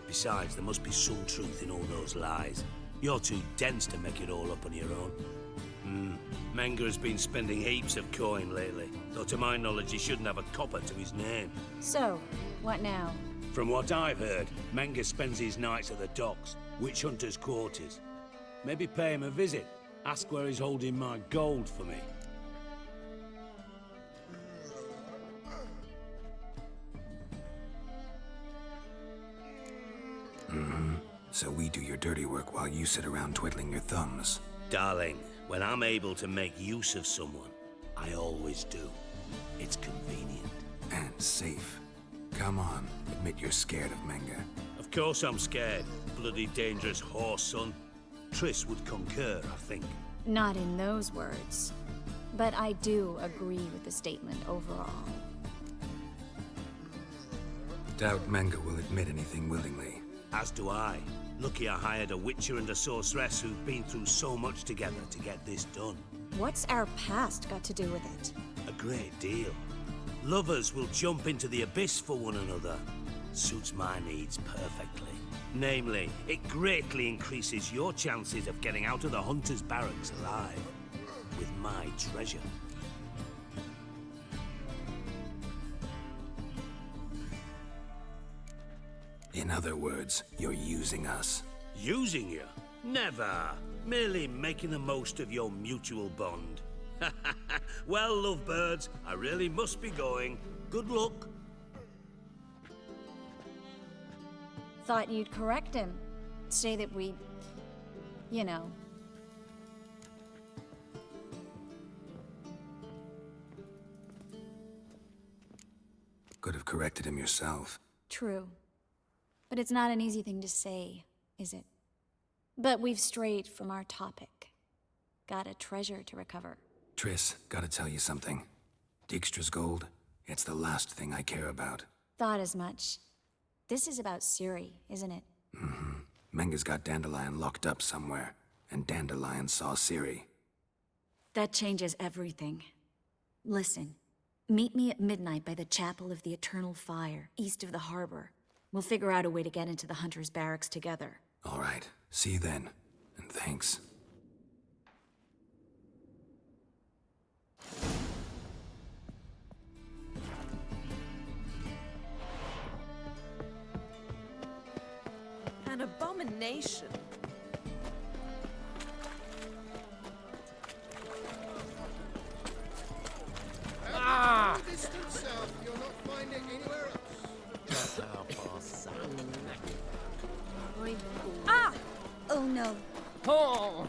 Besides, there must be some truth in all those lies. You're too dense to make it all up on your own. Menge has been spending heaps of coin lately, though to my knowledge he shouldn't have a copper to his name. So, what now? From what I've heard, Menge spends his nights at the docks, witch hunters' quarters. Maybe pay him a visit. Ask where he's holding my gold for me. So we do your dirty work while you sit around twiddling your thumbs. Darling, when I'm able to make use of someone, I always do. It's convenient. And safe. Come on, admit you're scared of Menga. Of course I'm scared. Bloody dangerous horse, son. Triss would concur, I think. Not in those words. But I do agree with the statement overall. Doubt Menga will admit anything willingly. As do I. Lucky I hired a witcher and a sorceress who've been through so much together to get this done. What's our past got to do with it? A great deal. Lovers will jump into the abyss for one another. Suits my needs perfectly. Namely, it greatly increases your chances of getting out of the Hunter's barracks alive. With my treasure. In other words, you're using us. Using you? Never. Merely making the most of your mutual bond. Well, lovebirds, I really must be going. Good luck. Thought you'd correct him. Say that we... you know... Could have corrected him yourself. True. But it's not an easy thing to say, is it? But we've strayed from our topic. Got a treasure to recover. Triss, gotta tell you something. Dijkstra's gold, it's the last thing I care about. Thought as much. This is about Ciri, isn't it? Mm-hmm. Menga's got Dandelion locked up somewhere, and Dandelion saw Ciri. That changes everything. Listen, meet me at midnight by the Chapel of the Eternal Fire, east of the harbor. We'll figure out a way to get into the Hunter's barracks together. All right, see you then, and thanks. An abomination. Ah! Distant south, you'll not find it anywhere else. Ah! Oh no. Oh!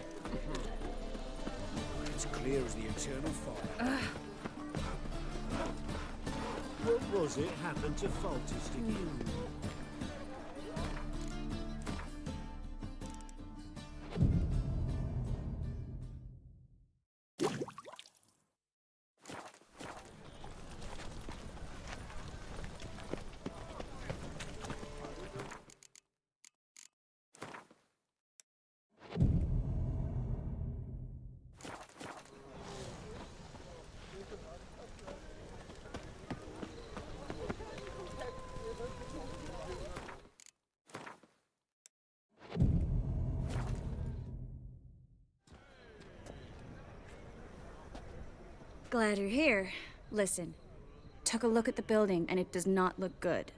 It's clear as the eternal fire. What was it happened to Faltis again? Glad you're here. Listen, took a look at the building and it does not look good.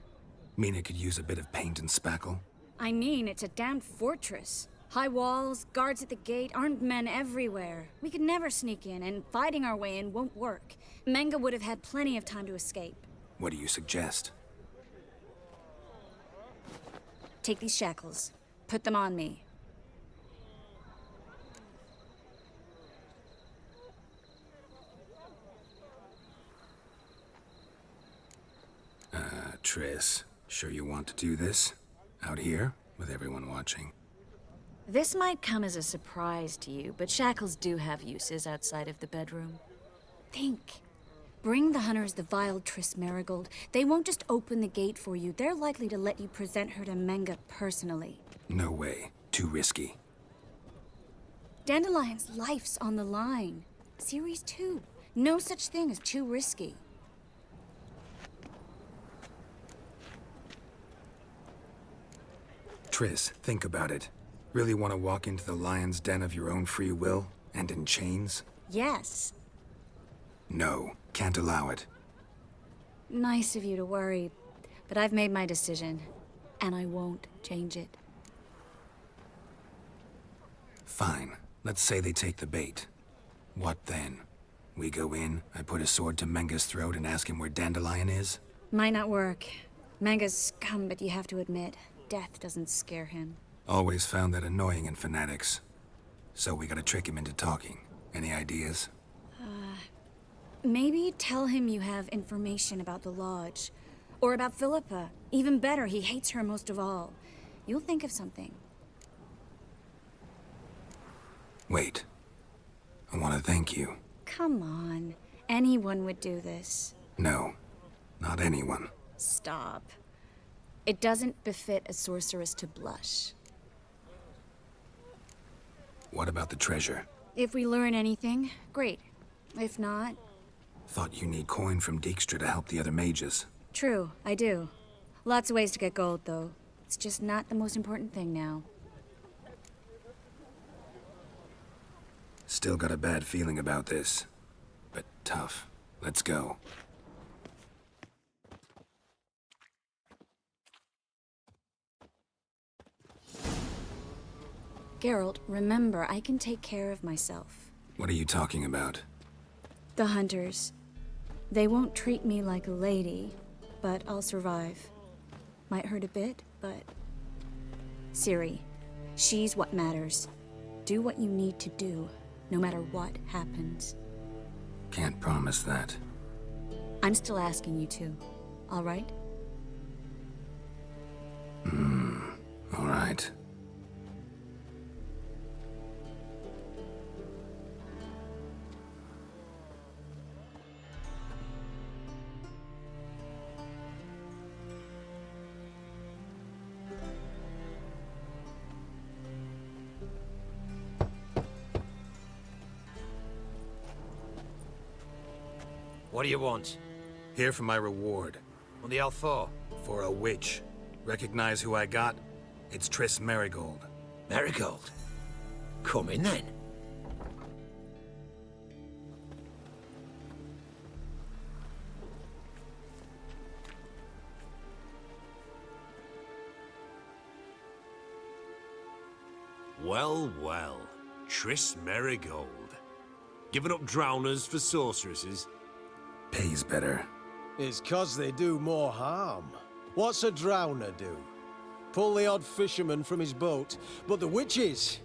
Mean it could use a bit of paint and spackle? I mean, it's a damn fortress. High walls, guards at the gate, armed men everywhere. We could never sneak in, and fighting our way in won't work. Menga would have had plenty of time to escape. What do you suggest? Take these shackles. Put them on me. Triss, sure you want to do this? Out here, with everyone watching? This might come as a surprise to you, but shackles do have uses outside of the bedroom. Think. Bring the hunters the vile Triss Marigold. They won't just open the gate for you. They're likely to let you present her to Menga personally. No way. Too risky. Dandelion's life's on the line. Ciri's too. No such thing as too risky. Triss, think about it. Really want to walk into the lion's den of your own free will, and in chains? Yes. No, can't allow it. Nice of you to worry, but I've made my decision, and I won't change it. Fine. Let's say they take the bait. What then? We go in, I put a sword to Menga's throat and ask him where Dandelion is? Might not work. Menga's scum, but you have to admit, death doesn't scare him. Always found that annoying in fanatics. So we gotta trick him into talking. Any ideas? Maybe tell him you have information about the Lodge. Or about Philippa. Even better, he hates her most of all. You'll think of something. Wait. I want to thank you. Come on. Anyone would do this. No, not anyone. Stop. It doesn't befit a sorceress to blush. What about the treasure? If we learn anything, great. If not... Thought you need coin from Dijkstra to help the other mages. True, I do. Lots of ways to get gold, though. It's just not the most important thing now. Still got a bad feeling about this. But tough. Let's go. Geralt, remember, I can take care of myself. What are you talking about? The hunters. They won't treat me like a lady, but I'll survive. Might hurt a bit, but... Ciri, she's what matters. Do what you need to do, no matter what happens. Can't promise that. I'm still asking you to, all right? All right. What do you want? Here for my reward. On the L4? For a witch. Recognize who I got? It's Triss Merigold. Merigold? Come in then. Well, well. Triss Merigold. Giving up drowners for sorceresses? Pays better. It's 'cause they do more harm. What's a drowner do? Pull the odd fisherman from his boat. But the witches,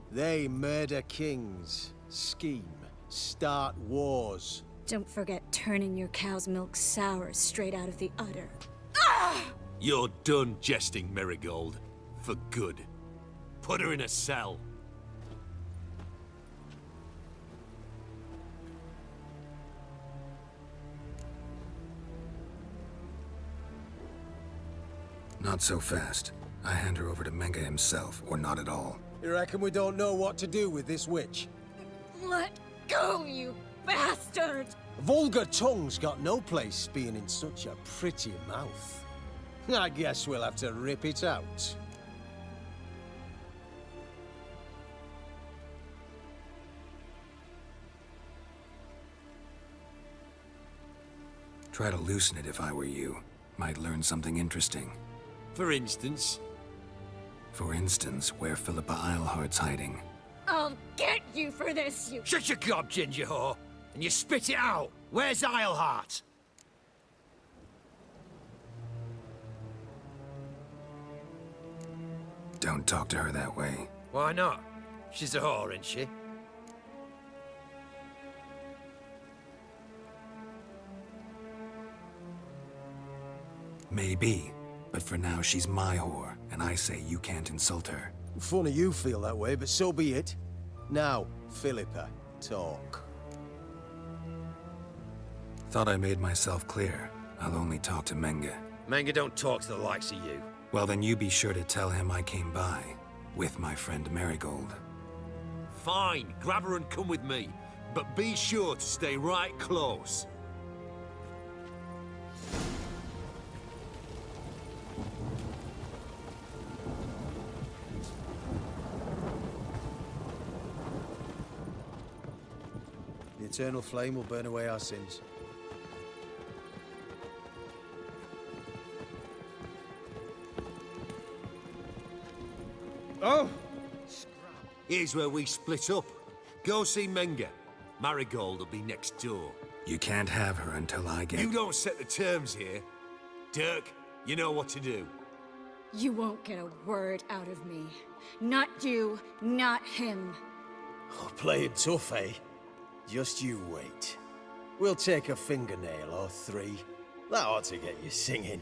they murder kings, scheme, start wars. Don't forget turning your cow's milk sour straight out of the udder. You're done jesting, Merigold. For good. Put her in a cell. Not so fast. I hand her over to Menge himself, or not at all. You reckon we don't know what to do with this witch? Let go, you bastard! Vulgar tongue's got no place being in such a pretty mouth. I guess we'll have to rip it out. Try to loosen it if I were you. Might learn something interesting. For instance? For instance, where Philippa Eilhart's hiding. I'll get you for this, you... Shut your gob, ginger whore, and you spit it out. Where's Eilhart? Don't talk to her that way. Why not? She's a whore, isn't she? Maybe. But for now, she's my whore, and I say you can't insult her. Funny you feel that way, but so be it. Now, Philippa, talk. Thought I made myself clear. I'll only talk to Menge. Menge don't talk to the likes of you. Well, then you be sure to tell him I came by, with my friend Merigold. Fine, grab her and come with me. But be sure to stay right close. The eternal flame will burn away our sins. Oh! Here's where we split up. Go see Menge. Marigold will be next door. You can't have her until I get... You don't set the terms here. Dirk, you know what to do. You won't get a word out of me. Not you, not him. Oh, playing tough, eh? Just you wait. We'll take a fingernail or 3. That ought to get you singing.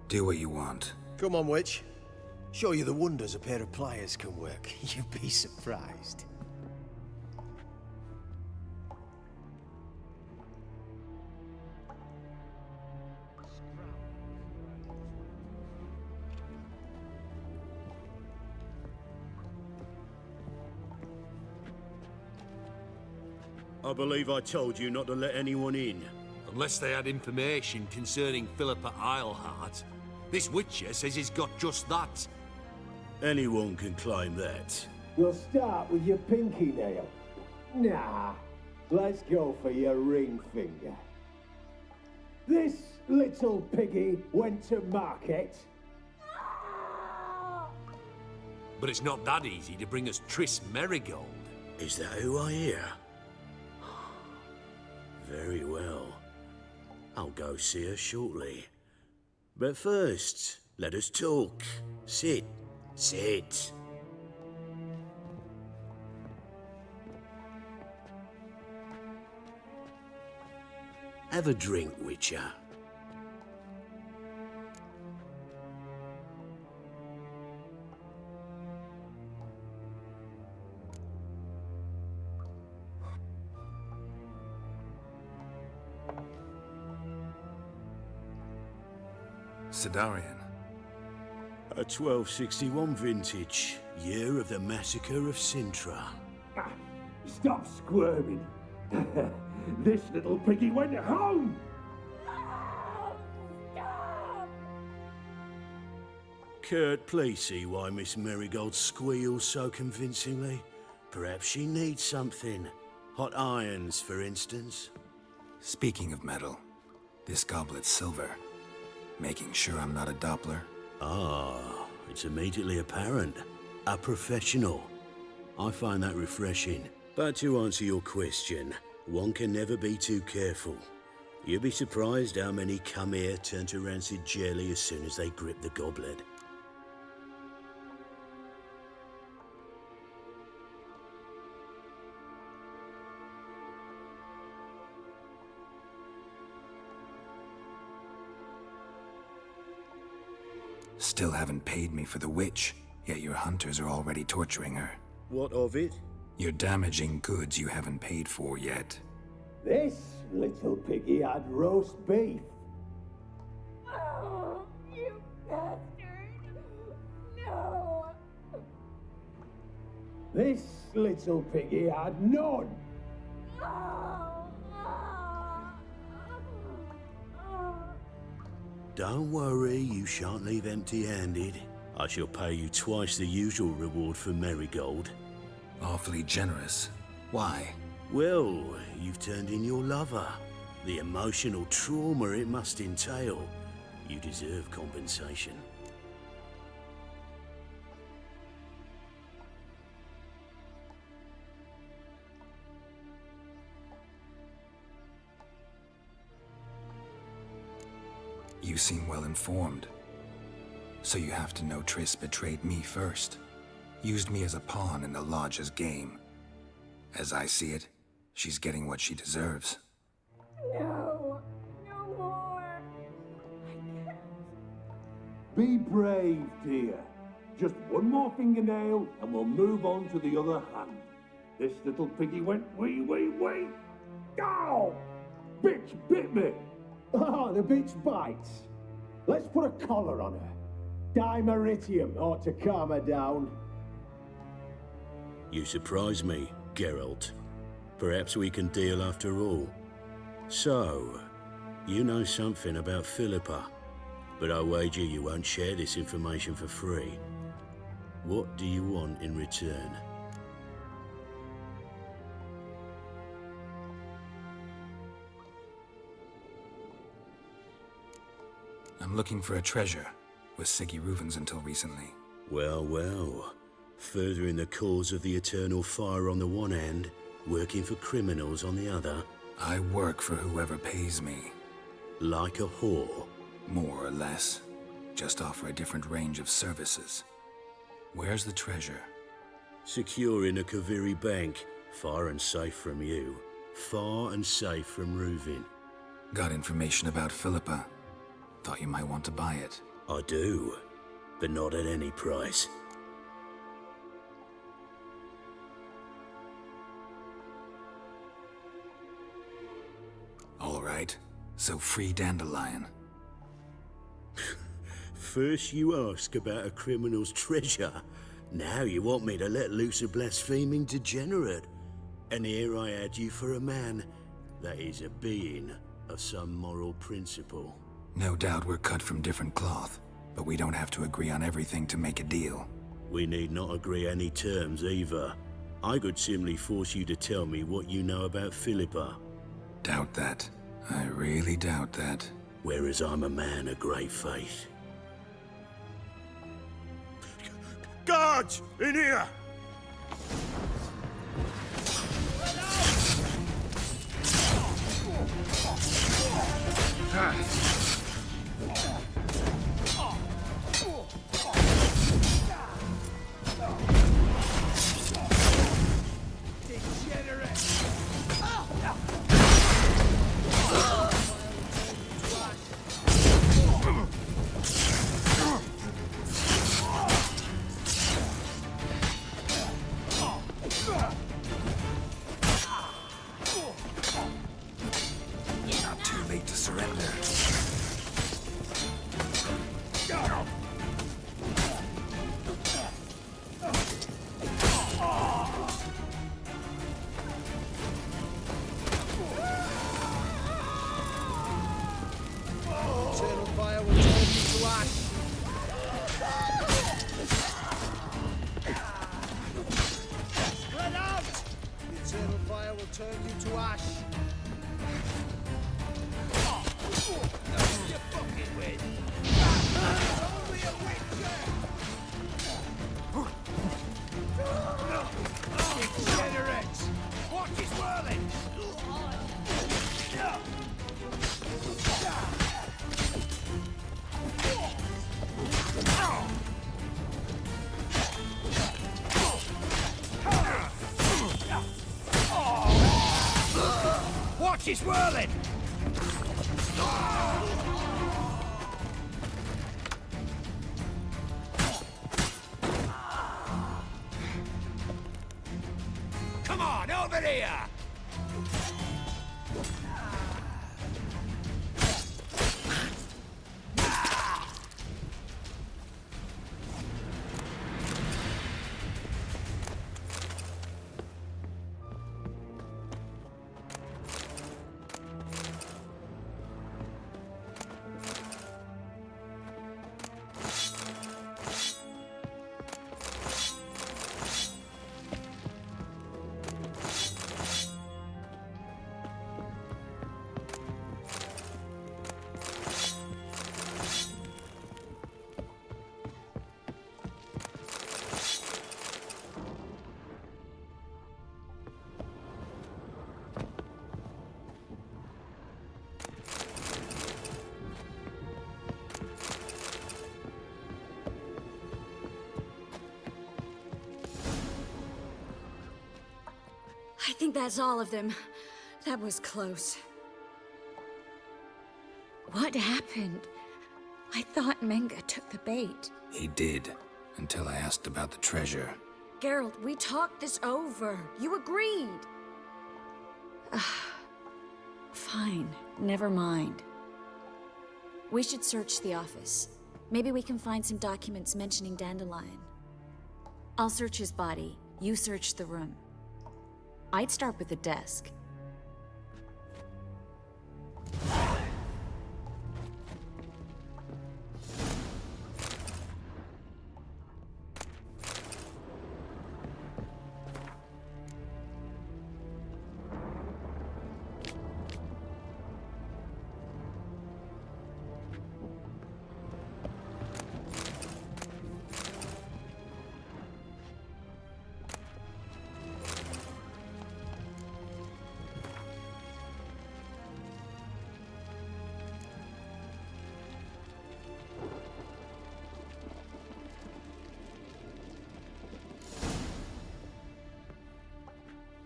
Do what you want. Come on, witch. Show you the wonders a pair of pliers can work. You'd be surprised. I believe I told you not to let anyone in. Unless they had information concerning Philippa Eilhart. This Witcher says he's got just that. Anyone can claim that. You'll start with your pinky nail. Nah, let's go for your ring finger. This little piggy went to market. But it's not that easy to bring us Triss Merigold. Is that who I hear? Very well. I'll go see her shortly. But first, let us talk. Sit. Sit. Have a drink, Witcher. Sidarian. A 1261 vintage, year of the massacre of Sintra. Ah, stop squirming. This little piggy went home! Kurt, please see why Miss Merigold squeals so convincingly. Perhaps she needs something. Hot irons, for instance. Speaking of metal, this goblet's silver. Making sure I'm not a Doppler. Ah, it's immediately apparent. A professional. I find that refreshing. But to answer your question, one can never be too careful. You'll be surprised how many come here turn to rancid jelly as soon as they grip the goblet. Still haven't paid me for the witch, yet your hunters are already torturing her. What of it? You're damaging goods you haven't paid for yet. This little piggy had roast beef. Oh, you bastard! No! This little piggy had none. Don't worry, you shan't leave empty-handed. I shall pay you twice the usual reward for Merigold. Awfully generous. Why? Well, you've turned in your lover. The emotional trauma it must entail. You deserve compensation. You seem well informed. So you have to know Triss betrayed me first. Used me as a pawn in the Lodge's game. As I see it, she's getting what she deserves. No! No more! I can't. Be brave, dear. Just one more fingernail and we'll move on to the other hand. This little piggy went wee. Ow! Bitch bit me! Ah, the bitch bites. Let's put a collar on her. Dimeritium ought to calm her down. You surprise me, Geralt. Perhaps we can deal after all. So, you know something about Philippa, but I wager you won't share this information for free. What do you want in return? I'm looking for a treasure. Was Siggy Reuven's until recently. Well. Furthering the cause of the eternal fire on the one hand, working for criminals on the other. I work for whoever pays me. Like a whore? More or less. Just offer a different range of services. Where's the treasure? Secure in a Kaviri bank, far and safe from you. Far and safe from Ruvin. Got information about Philippa. Thought you might want to buy it. I do, but not at any price. All right, so free Dandelion. First you ask about a criminal's treasure. Now you want me to let loose a blaspheming degenerate. And here I had you for a man. That is a being of some moral principle. No doubt we're cut from different cloth, but we don't have to agree on everything to make a deal. We need not agree any terms either. I could simply force you to tell me what you know about Philippa. Doubt that. I really doubt that. Whereas I'm a man of great faith. Guards! In here! Not too late to surrender. Eternal fire will turn you to ash. Spread out! The eternal fire will turn you to ash. You're fucking with. Only a witcher. Degenerate! What is whirling? What is whirling? Come on, over here! I think that's all of them. That was close. What happened? I thought Menga took the bait. He did, until I asked about the treasure. Geralt, we talked this over. You agreed. Fine, never mind. We should search the office. Maybe we can find some documents mentioning Dandelion. I'll search his body. You search the room. I'd start with the desk.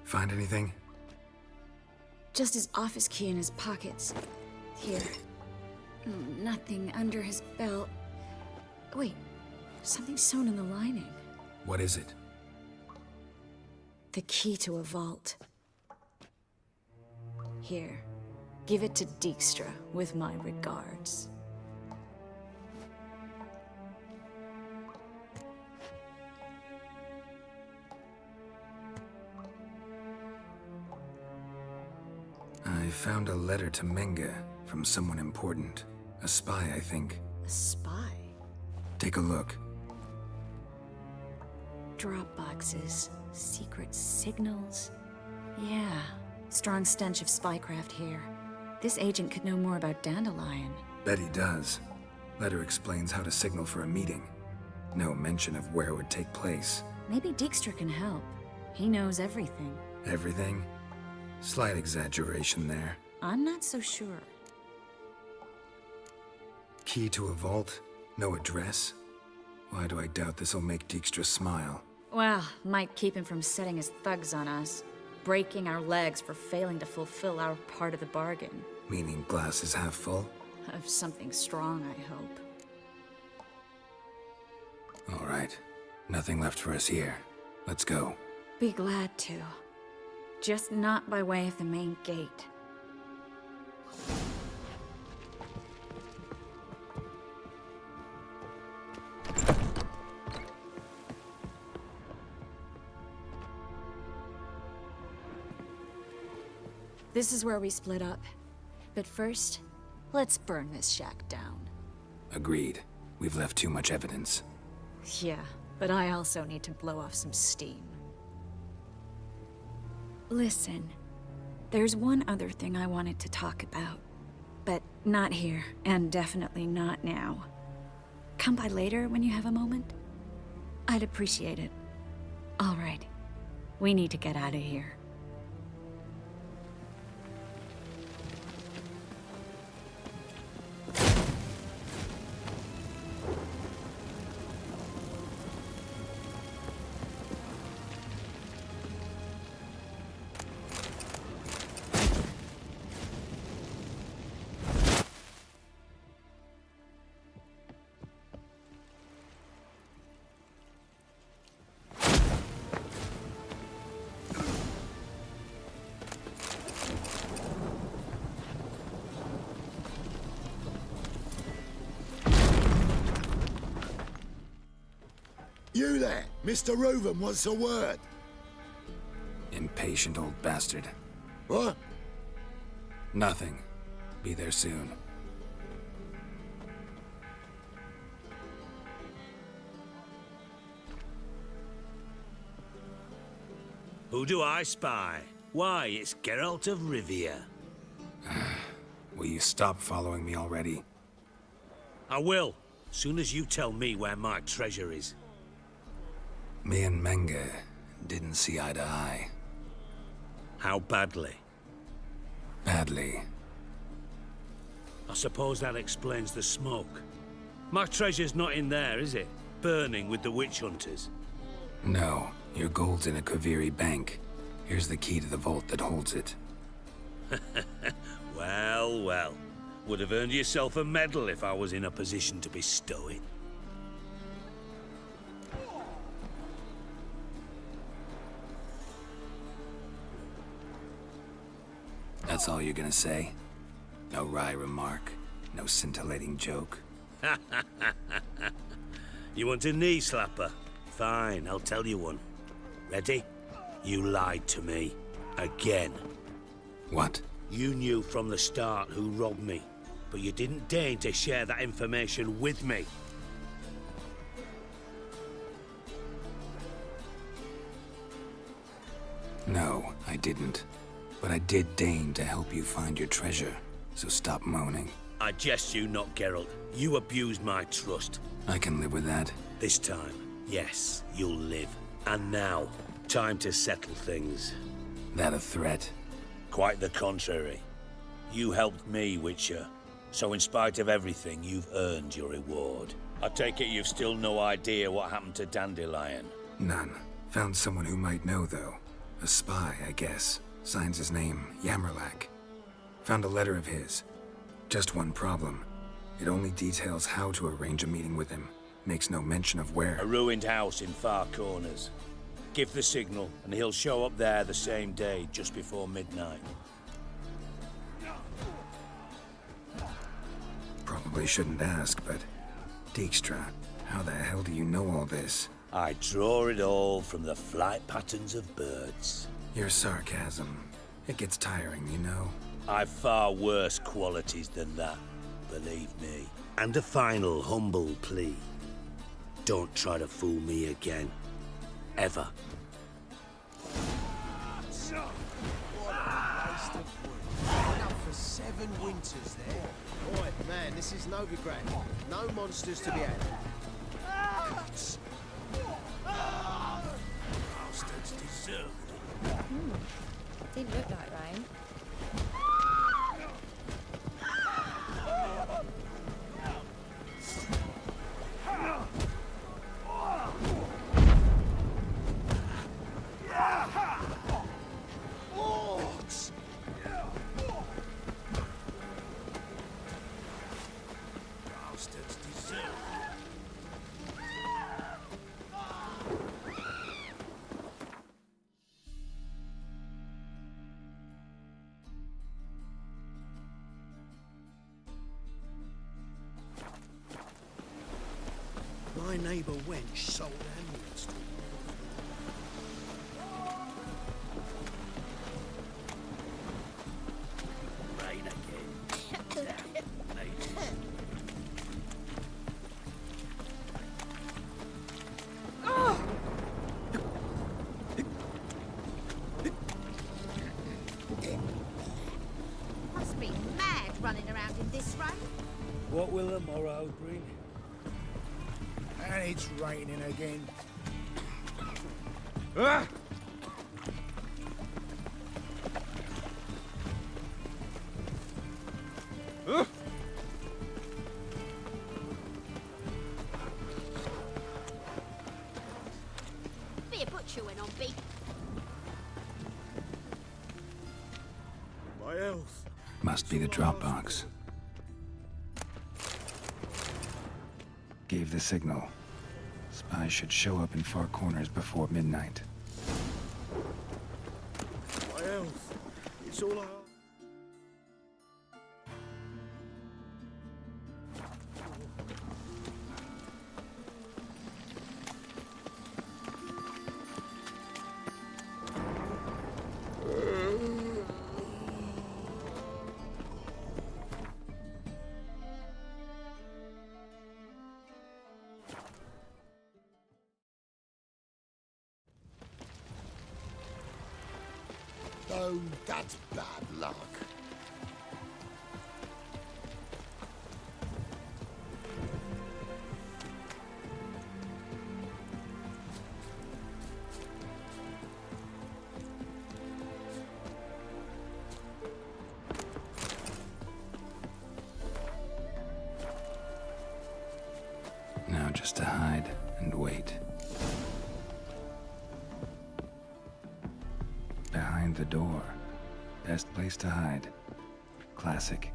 Find anything? Just his office key in his pockets. Here. Nothing under his belt. Wait, something sewn in the lining. What is it? The key to a vault. Here. Give it to Dijkstra with my regards. I found a letter to Menge from someone important. A spy, I think. A spy? Take a look. Drop boxes, secret signals. Yeah, strong stench of spycraft here. This agent could know more about Dandelion. Bet he does. Letter explains how to signal for a meeting. No mention of where it would take place. Maybe Dijkstra can help. He knows everything. Everything? Slight exaggeration there. I'm not so sure. Key to a vault? No address? Why do I doubt this'll make Dijkstra smile? Well, might keep him from setting his thugs on us. Breaking our legs for failing to fulfill our part of the bargain. Meaning glass is half full? Of something strong, I hope. All right. Nothing left for us here. Let's go. Be glad to. Just not by way of the main gate. This is where we split up. But first, let's burn this shack down. Agreed. We've left too much evidence. Yeah, but I also need to blow off some steam. Listen, there's one other thing I wanted to talk about. But not here, and definitely not now. Come by later when you have a moment? I'd appreciate it. All right. We need to get out of here. You there! Mr. Reuven wants a word. Impatient old bastard. What? Nothing. Be there soon. Who do I spy? Why, it's Geralt of Rivia. Will you stop following me already? I will, soon as you tell me where my treasure is. Me and Menge didn't see eye to eye. How badly? Badly. I suppose that explains the smoke. My treasure's not in there, is it? Burning with the witch hunters. No, your gold's in a Kaviri bank. Here's the key to the vault that holds it. Well, well. Would have earned yourself a medal if I was in a position to bestow it. That's all you're gonna say? No wry remark, no scintillating joke? You want a knee slapper? Fine, I'll tell you one. Ready? You lied to me. Again. What? You knew from the start who robbed me, but you didn't deign to share that information with me. No, I didn't. But I did deign to help you find your treasure, so stop moaning. I jest you not, Geralt. You abused my trust. I can live with that. This time, yes, you'll live. And now, time to settle things. That a threat? Quite the contrary. You helped me, Witcher. So in spite of everything, you've earned your reward. I take it you've still no idea what happened to Dandelion? None. Found someone who might know, though. A spy, I guess. Signs his name, Yammerlak. Found a letter of his. Just one problem. It only details how to arrange a meeting with him. Makes no mention of where. A ruined house in Far Corners. Give the signal, and he'll show up there the same day, just before midnight. Probably shouldn't ask, but... Dijkstra, how the hell do you know all this? I draw it all from the flight patterns of birds. Your sarcasm. It gets tiring, you know. I've far worse qualities than that, believe me. And a final humble plea. Don't try to fool me again. Ever. What a waste of wood. Enough for 7 winters there. Right, man, this is Novigrad. No monsters to be had. Bastards deserve it. Didn't look like rain. Bastards deserve it. My neighbour wench sold amulets to me. Rain again. Damn ladies. Must be mad running around in this rain. What will the morrow bring? And it's raining again. Ah! Be a butcher went on, B. My health. Must be the Dropbox. Gave the signal. Spies should show up in Far Corners before midnight. My health. It's all I... Oh, that's bad luck. Now just to hide and wait. Behind the door. Best place to hide. Classic.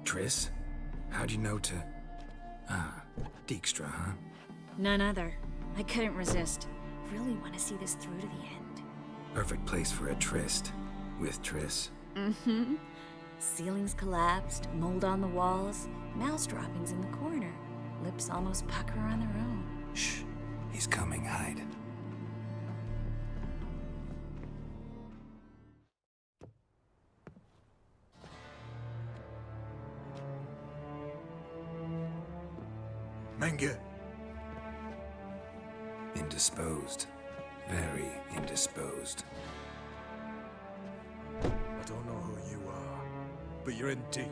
Triss? How'd you know to... Ah, Dijkstra, huh? None other. I couldn't resist. Really want to see this through to the end. Perfect place for a tryst. With Triss. Mm-hmm. Ceilings collapsed, mold on the walls, mouse droppings in the corner. Lips almost pucker on their own. Shh. He's coming, hide. Menge. Indisposed. Very indisposed. but you're in deep.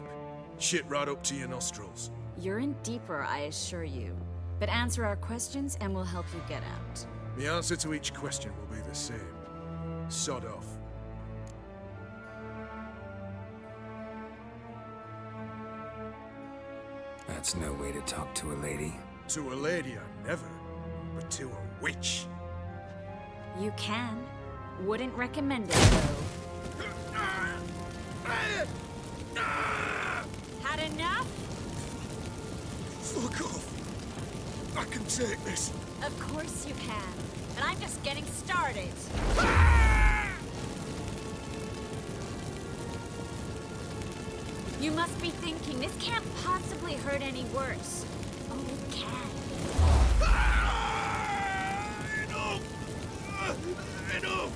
Shit right up to your nostrils. You're in deeper, I assure you. But answer our questions and we'll help you get out. The answer to each question will be the same. Sod off. That's no way to talk to a lady. To a lady, I never. But to a witch. You can. Wouldn't recommend it, though. Had enough? Fuck off. I can take this. Of course you can. But I'm just getting started. You must be thinking, this can't possibly hurt any worse. Oh, it can. Enough!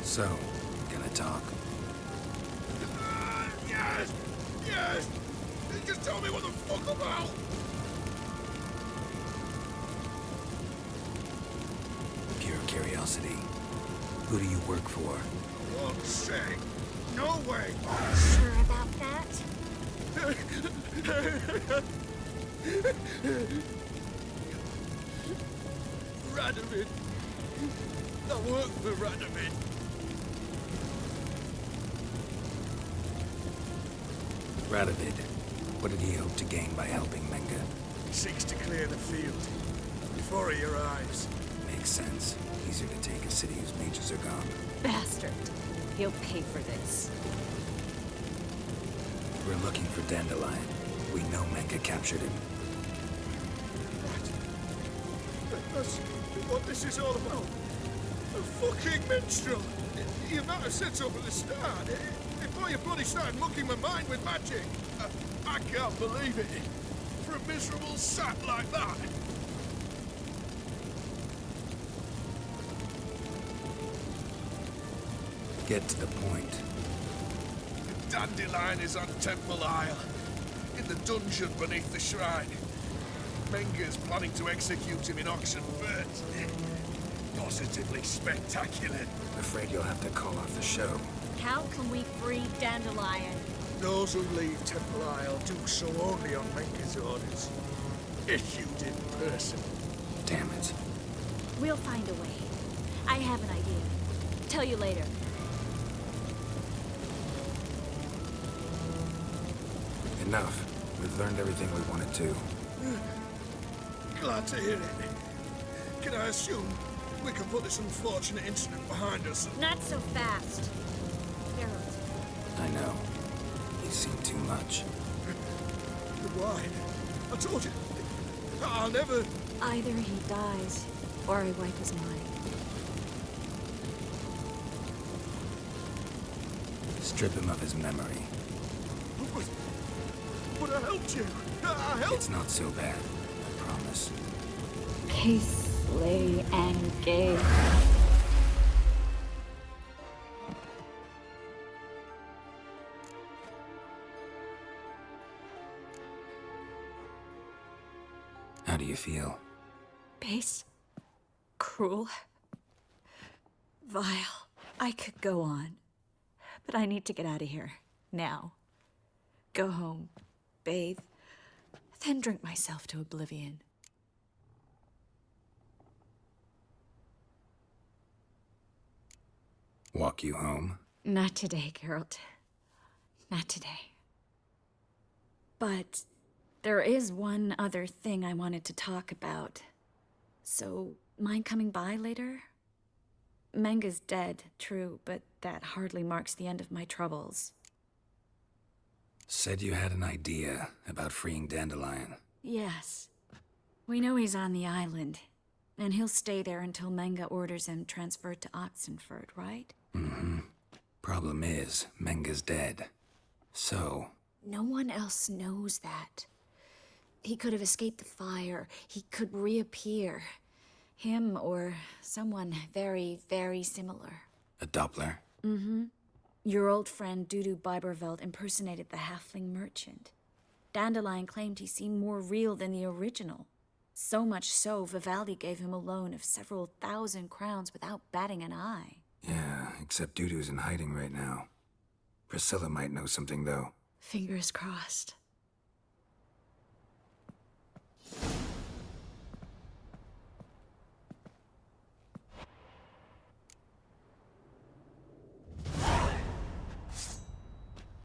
So, gonna talk? Yes! Yes! Just tell me what the fuck about! Pure curiosity. Who do you work for? One sec. No way! Sure about that? Radovid. I work for Radovid. Radovid. What did he hope to gain by helping Menga? He seeks to clear the field. Before he arrives. Makes sense. Easier to take a city whose mages are gone. Bastard. He'll pay for this. We're looking for Dandelion. We know Menga captured him. That's what this is all about. A fucking minstrel. You might have said so at the start. Before you bloody started mucking my mind with magic. I can't believe it. For a miserable sap like that. Get to the point. Dandelion is on Temple Isle. In the dungeon beneath the shrine. Menga's planning to execute him in Oxenfurt. Positively spectacular. Afraid you'll have to call off the show. How can we free Dandelion? Those who leave Temple Isle do so only on Menga's orders. Issued in person. Damn it. We'll find a way. I have an idea. Tell you later. Enough. We've learned everything we wanted to. Glad to hear it. Can I assume we can put this unfortunate incident behind us? Not so fast. Geralt. I know. You've seen too much. But why? I told you. I'll never... Either he dies, or I wipe his mind. Strip him of his memory. But I helped you. I helped... It's not so bad. I promise. Case, lay, and gay. How do you feel? Base. Cruel. Vile. I could go on. But I need to get out of here. Now. Go home. Bathe. Then drink myself to oblivion. Walk you home? Not today, Geralt. Not today. But there is one other thing I wanted to talk about. So, mind coming by later? Menga's dead, true, but that hardly marks the end of my troubles. Said you had an idea about freeing Dandelion. Yes. We know he's on the island, and he'll stay there until Menga orders him transferred to Oxenfurt, right? Mm-hmm. Problem is, Menga's dead. So... No one else knows that. He could have escaped the fire. He could reappear. Him or someone very, very similar. A Doppler? Mm-hmm. Your old friend Dudu Biberveld impersonated the halfling merchant. Dandelion claimed he seemed more real than the original. So much so, Vivaldi gave him a loan of several thousand crowns without batting an eye. Yeah, except Dudu's in hiding right now. Priscilla might know something, though. Fingers crossed.